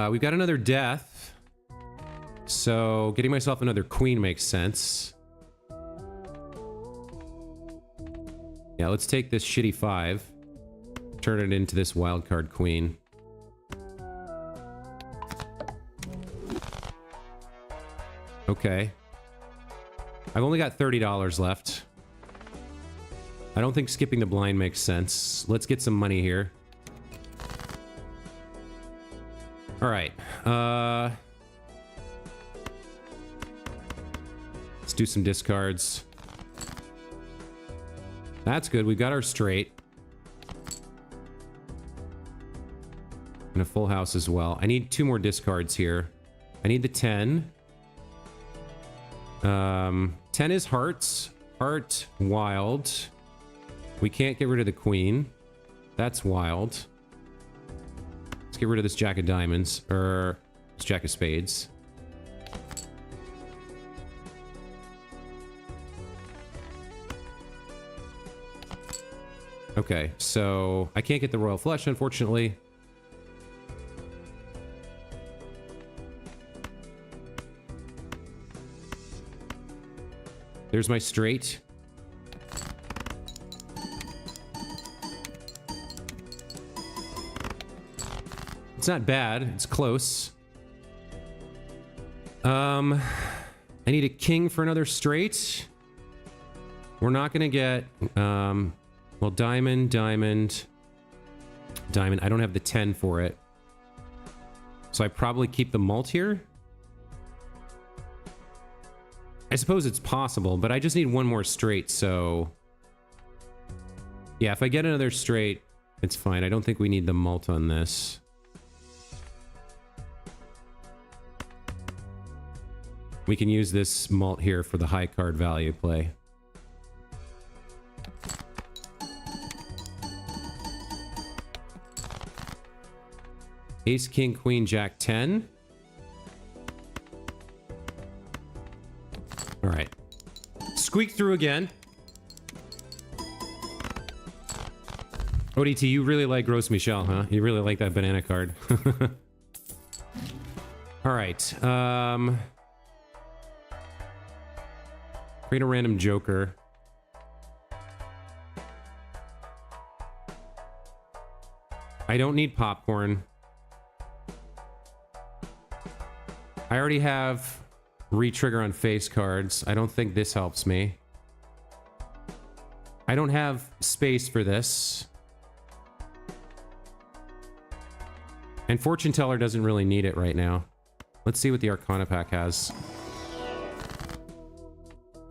We've got another death. So getting myself another queen makes sense. Yeah, let's take this shitty 5. Turn it into this wildcard queen. Okay. I've only got $30 left. I don't think skipping the blind makes sense. Let's get some money here. All right. Let's do some discards. That's good. We've got our straight. And a full house as well. I need 2 more discards here. I need the 10. 10 is hearts. Heart, wild. We can't get rid of the queen. That's wild. Let's get rid of this jack of diamonds. Or this jack of spades. Okay, so I can't get the royal flush, unfortunately. There's my straight. It's not bad. It's close. I need a king for another straight. We're not gonna get... well, diamond, diamond, diamond. I don't have the 10 for it. So I probably keep the malt here. I suppose it's possible, but I just need one more straight, so... Yeah, if I get another straight, it's fine. I don't think we need the malt on this. We can use this malt here for the high card value play. Ace, king, queen, jack, 10. All right. Squeak through again. ODT, you really like Gros Michel, huh? You really like that banana card. All right. Create a random joker. I don't need popcorn. I already have re-trigger on face cards. I don't think this helps me. I don't have space for this. And Fortune Teller doesn't really need it right now. Let's see what the Arcana pack has.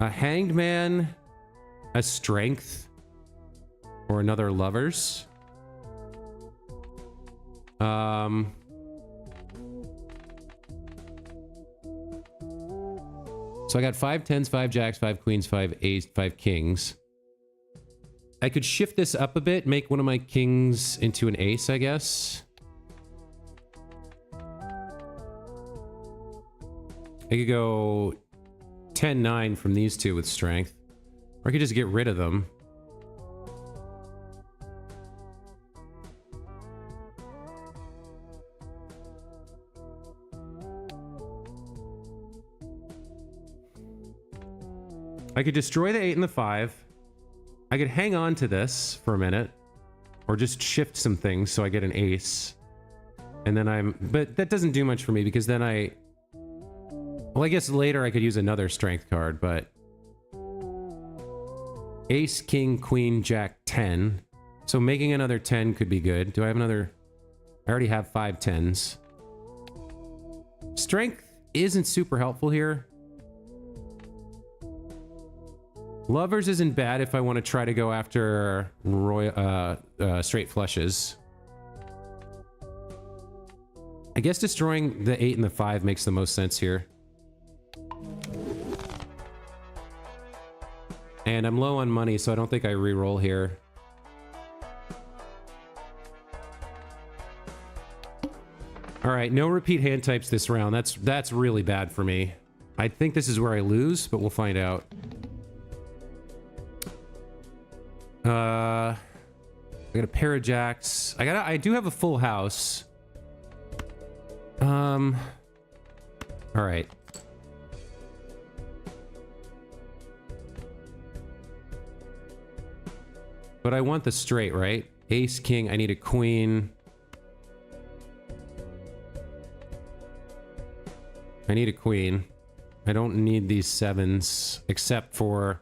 A Hanged Man, a Strength, or another Lovers. So I got 5 10s, 5 jacks, 5 queens, 5 ace, 5 kings. I could shift this up a bit, make one of my kings into an ace, I guess. I could go 10-9 from these two with strength. Or I could just get rid of them. I could destroy the 8 and the 5. I could hang on to this for a minute. Or just shift some things so I get an ace. And then but that doesn't do much for me because then well, I guess later I could use another strength card, but... Ace, king, queen, jack, 10. So making another 10 could be good. Do I have another... I already have 5 10s. Strength isn't super helpful here. Lovers isn't bad if I want to try to go after straight flushes. I guess destroying the 8 and the 5 makes the most sense here. And I'm low on money, so I don't think I re-roll here. Alright, no repeat hand types this round. That's really bad for me. I think this is where I lose, but we'll find out. I got a pair of jacks. I do have a full house. All right. But I want the straight, right? Ace, king, I need a queen. I need a queen. I don't need these 7s, except for...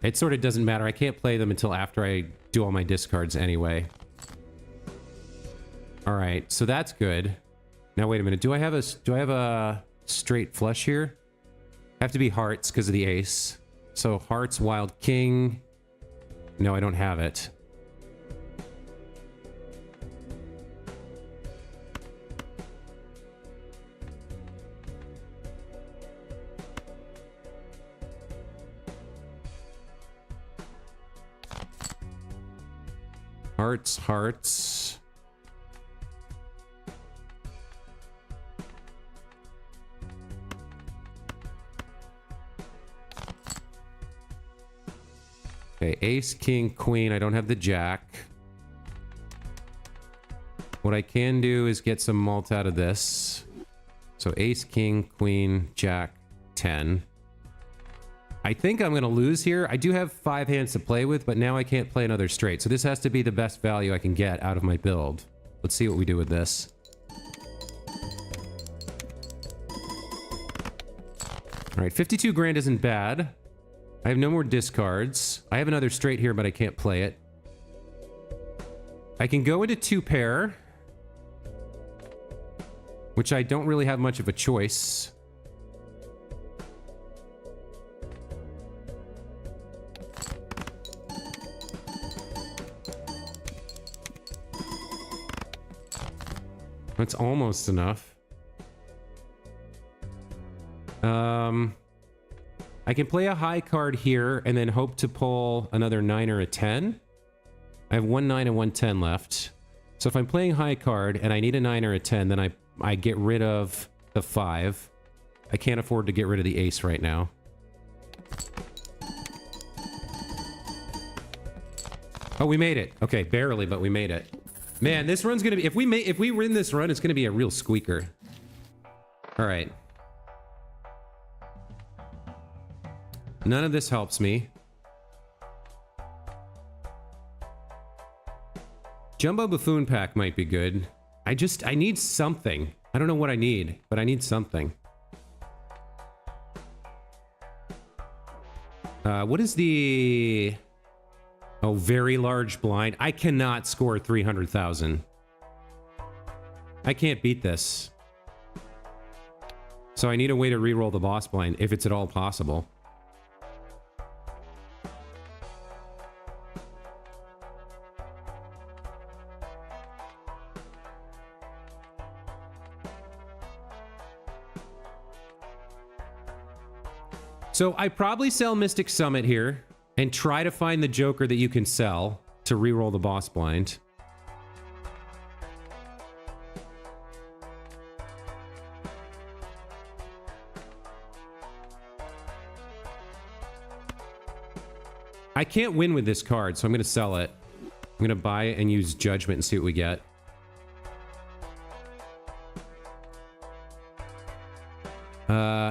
It sort of doesn't matter. I can't play them until after I do all my discards anyway. All right, so that's good. Now wait a minute. Do I have a straight flush here? Have to be hearts because of the ace. So hearts, wild king. No, I don't have it. Hearts, hearts. Okay, ace, king, queen. I don't have the jack. What I can do is get some malt out of this. So ace, king, queen, jack, 10. I think I'm going to lose here. I do have 5 hands to play with, but now I can't play another straight. So this has to be the best value I can get out of my build. Let's see what we do with this. All right, 52 grand isn't bad. I have no more discards. I have another straight here, but I can't play it. I can go into 2 pair, which I don't really have much of a choice. That's almost enough. I can play a high card here and then hope to pull another 9 or a 10. I have 1 9 and 1 10 left. So if I'm playing high card and I need a 9 or a 10, then I get rid of the 5. I can't afford to get rid of the ace right now. Oh, we made it. Okay, barely, but we made it. Man, this run's gonna be... If we win this run, it's gonna be a real squeaker. All right. None of this helps me. Jumbo Buffoon Pack might be good. I need something. I don't know what I need, but I need something. What is the... Oh, very large blind. I cannot score 300,000. I can't beat this. So I need a way to re-roll the boss blind, if it's at all possible. So I probably sell Mystic Summit here and try to find the Joker that you can sell to re-roll the boss blind. I can't win with this card, so I'm going to sell it. I'm going to buy it and use Judgment and see what we get.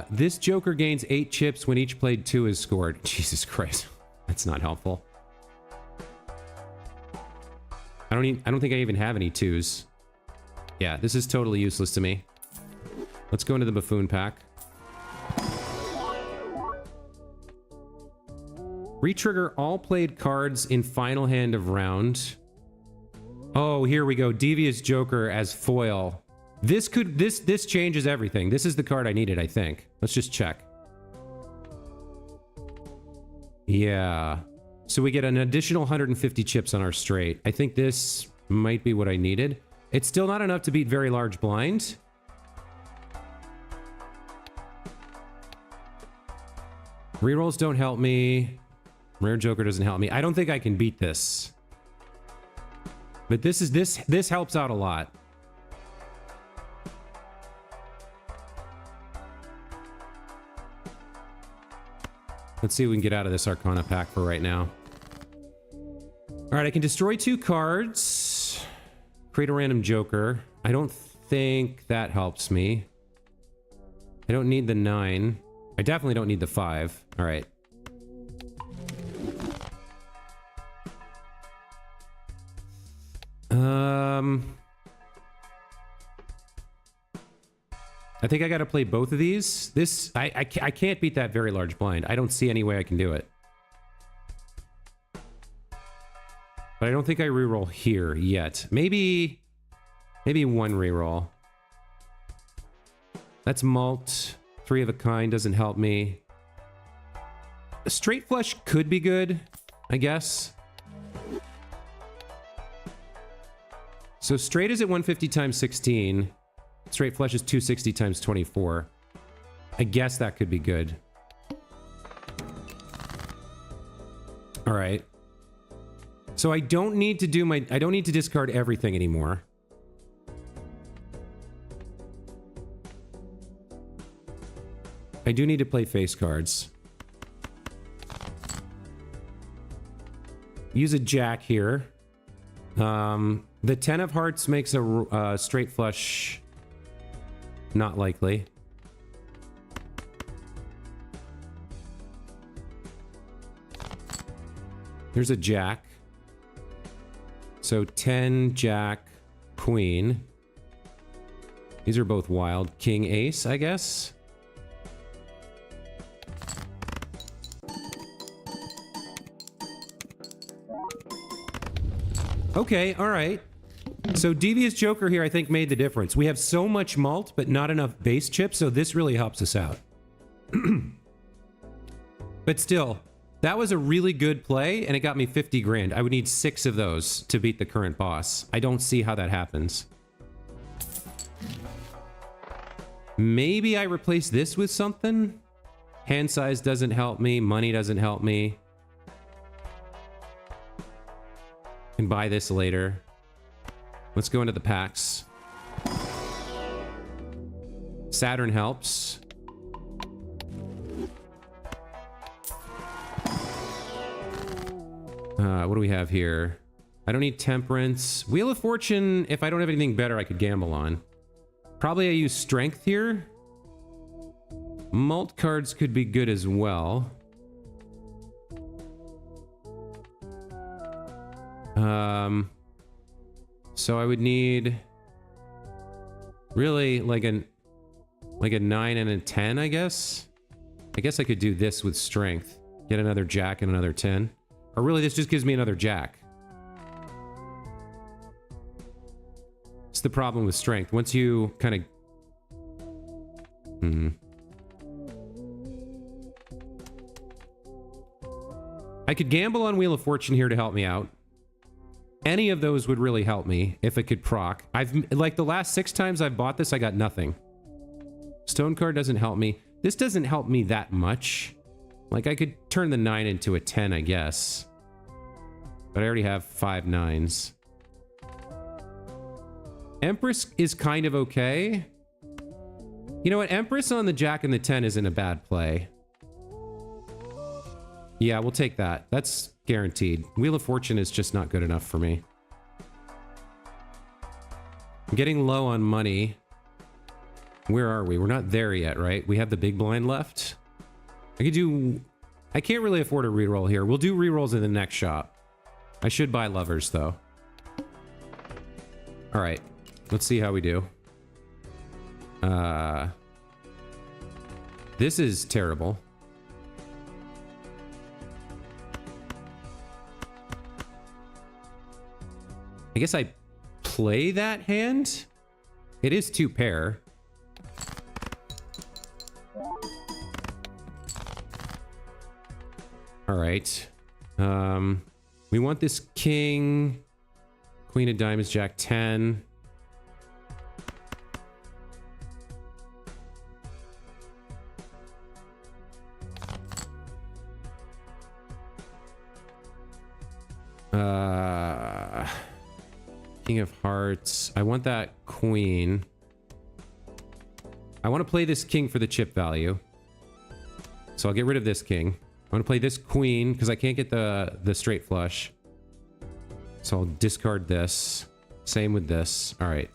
This Joker gains 8 chips when each played 2 is scored. Jesus Christ. That's not helpful. I don't think I even have any 2s. Yeah, this is totally useless to me. Let's go into the Buffoon pack. Retrigger all played cards in final hand of round. Oh, here we go. Devious Joker as foil. This changes everything. This is the card I needed, I think. Let's just check. Yeah. So we get an additional 150 chips on our straight. I think this might be what I needed. It's still not enough to beat Very Large Blind. Rerolls don't help me. Rare Joker doesn't help me. I don't think I can beat this. But this helps out a lot. Let's see what we can get out of this Arcana pack for right now. All right, I can destroy 2 cards. Create a random Joker. I don't think that helps me. I don't need the 9. I definitely don't need the 5. All right. I think I got to play both of these. I can't beat that Very Large Blind. I don't see any way I can do it. But I don't think I reroll here yet. Maybe 1 reroll. That's Malt. 3 of a kind doesn't help me. A Straight Flush could be good, I guess. So straight is at 150 times 16. Straight Flush is 260 times 24. I guess that could be good. All right. So I don't need to do I don't need to discard everything anymore. I do need to play face cards. Use a Jack here. The 10 of Hearts makes a Straight Flush not likely. There's a Jack. So 10, Jack, Queen. These are both wild. King, Ace, I guess. Okay, all right. So Devious Joker here, I think, made the difference. We have so much malt, but not enough base chips, so this really helps us out. But still, that was a really good play, and it got me 50 grand. I would need 6 of those to beat the current boss. I don't see how that happens. Maybe I replace this with something? Hand size doesn't help me. Money doesn't help me. Can buy this later. Let's go into the packs. Saturn helps. What do we have here? I don't need Temperance. Wheel of Fortune, if I don't have anything better I could gamble on. Probably I use Strength here. Malt cards could be good as well. So I would need really like a 9 and a 10, I guess. I guess I could do this with Strength. Get another Jack and another 10. Or really, this just gives me another Jack. It's the problem with Strength. Once you kind of... I could gamble on Wheel of Fortune here to help me out. Any of those would really help me if it could proc. Like the last 6 times I've bought this, I got nothing. Stone card doesn't help me. This doesn't help me that much. Like I could turn the 9 into a 10, I guess. But I already have 5 9s. Empress is kind of okay. You know what? Empress on the Jack and the 10 isn't a bad play. Yeah, we'll take that. That's guaranteed. Wheel of Fortune is just not good enough for me. I'm getting low on money. Where are we? We're not there yet, right? We have the big blind left. I can't really afford a reroll here. We'll do rerolls in the next shop. I should buy lovers, though. All right. Let's see how we do. This is terrible. I guess I play that hand. It is 2 pair. All right. We want this king, queen of diamonds, jack 10. King of hearts. I want that queen. I want to play this king for the chip value. So I'll get rid of this king. I want to play this queen because I can't get the straight flush. So I'll discard this. Same with this. All right.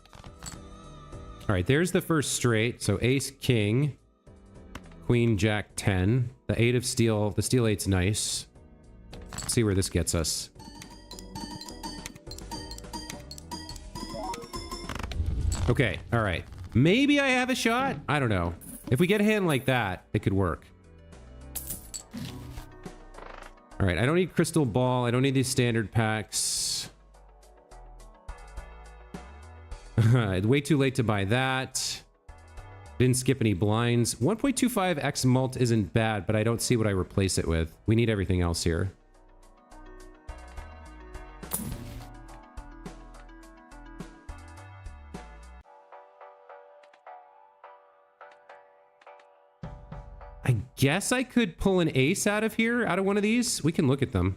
All right, there's the first straight. So ace, king, queen, jack, 10. The 8 of steel. The steel 8's nice. Let's see where this gets us. Okay, all right. Maybe I have a shot? I don't know. If we get a hand like that, it could work. All right, I don't need crystal ball. I don't need these standard packs. Way too late to buy that. Didn't skip any blinds. 1.25x mult isn't bad, but I don't see what I replace it with. We need everything else here. I guess I could pull an ace out of here, out of one of these. We can look at them.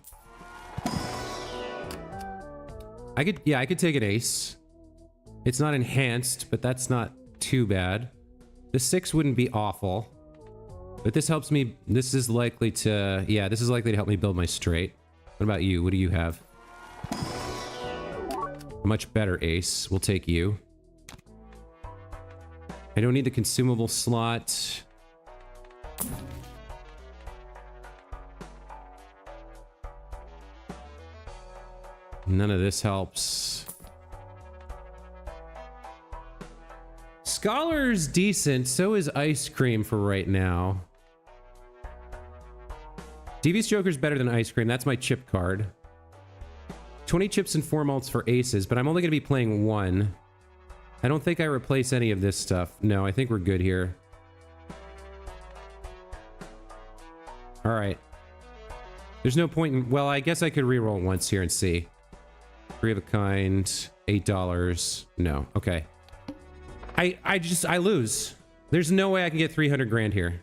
I could take an ace. It's not enhanced, but that's not too bad. The 6 wouldn't be awful. But this helps me. This is likely to, yeah, this is likely to help me build my straight. What about you? What do you have? A much better ace. We'll take you. I don't need the consumable slot. None of this helps. Scholar's decent, so is ice cream for right now. Devious Joker's better than ice cream. That's my chip card. 20 chips and 4 malts for aces, but I'm only going to be playing 1. I don't think I replace any of this stuff. No, I think we're good here. All right. There's no point in... Well, I guess I could reroll once here and see. 3 of a kind. $8. No. Okay. I lose. There's no way I can get 300 grand here.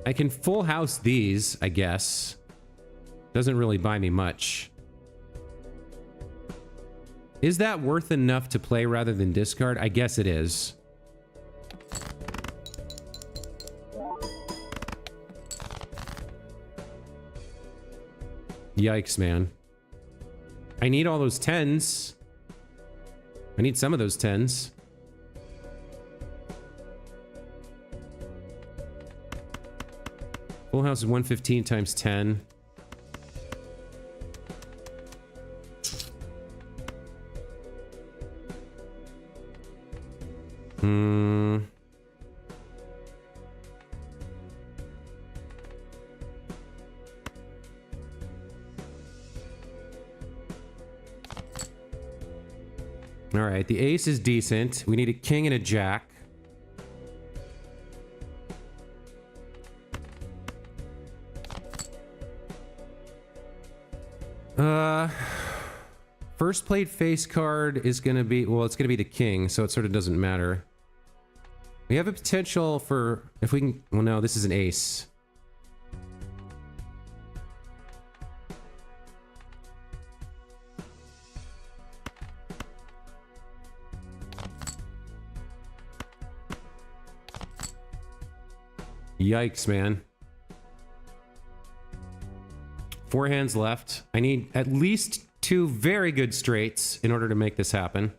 I can full house these, I guess. Doesn't really buy me much. Is that worth enough to play rather than discard? I guess it is. Yikes, man. I need all those 10s. I need some of those 10s. Full house is 115 times 10. All right, the ace is decent. We need a king and a jack. First played face card is going to be, well, it's going to be the king, so it sort of doesn't matter. We have a potential for, if we can, well, no, this is an ace. Yikes, man. 4 hands left. I need at least 2 very good straights in order to make this happen.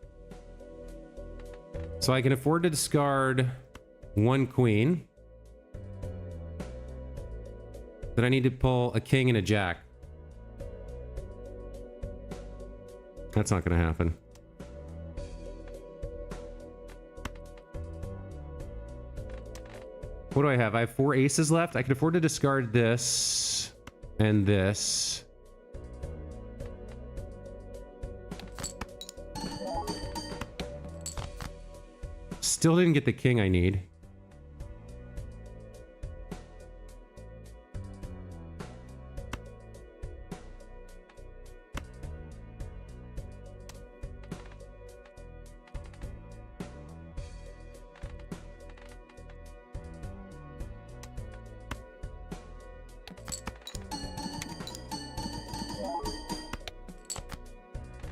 So I can afford to discard 1 queen. Then I need to pull a king and a jack. That's not going to happen. What do I have? I have 4 aces left. I can afford to discard this and this. Still didn't get the king I need.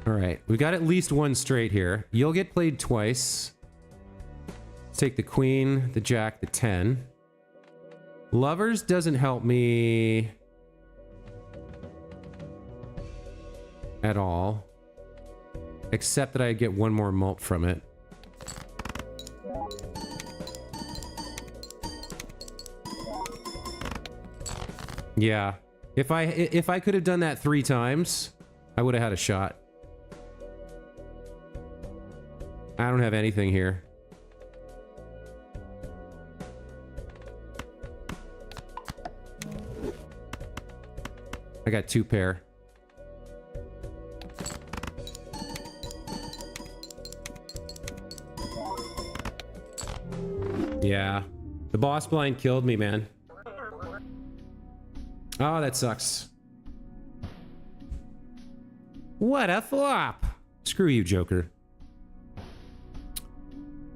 All right, we got at least 1 straight here. You'll get played twice. Let's take the queen, the jack, the 10. Lovers doesn't help me at all, except that I get 1 more mult from it. Yeah, if I could have done that 3 times, I would have had a shot. I don't have anything here. I got 2 pair. Yeah. The boss blind killed me, man. Oh, that sucks. What a flop. Screw you, Joker.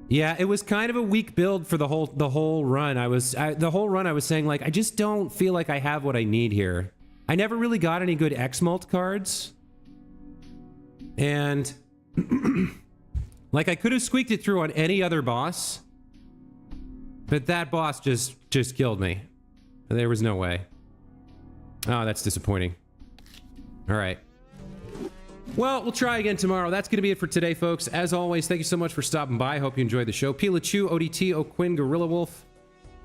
Yeah, it was kind of a weak build for the whole run. The whole run I was saying, like, I just don't feel like I have what I need here. I never really got any good X-Mult cards. And like, I could have squeaked it through on any other boss, but that boss just killed me. There was no way. Oh, that's disappointing. All right. Well, we'll try again tomorrow. That's going to be it for today, folks. As always, thank you so much for stopping by. Hope you enjoyed the show. Pilachu, ODT, O'Quinn, Gorilla Wolf,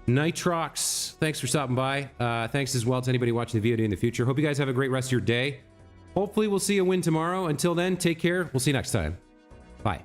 Nitrox, thanks for stopping by. Thanks as well to anybody watching the VOD in the future. Hope you guys have a great rest of your day. Hopefully, we'll see a win tomorrow. Until then, take care. We'll see you next time. Bye.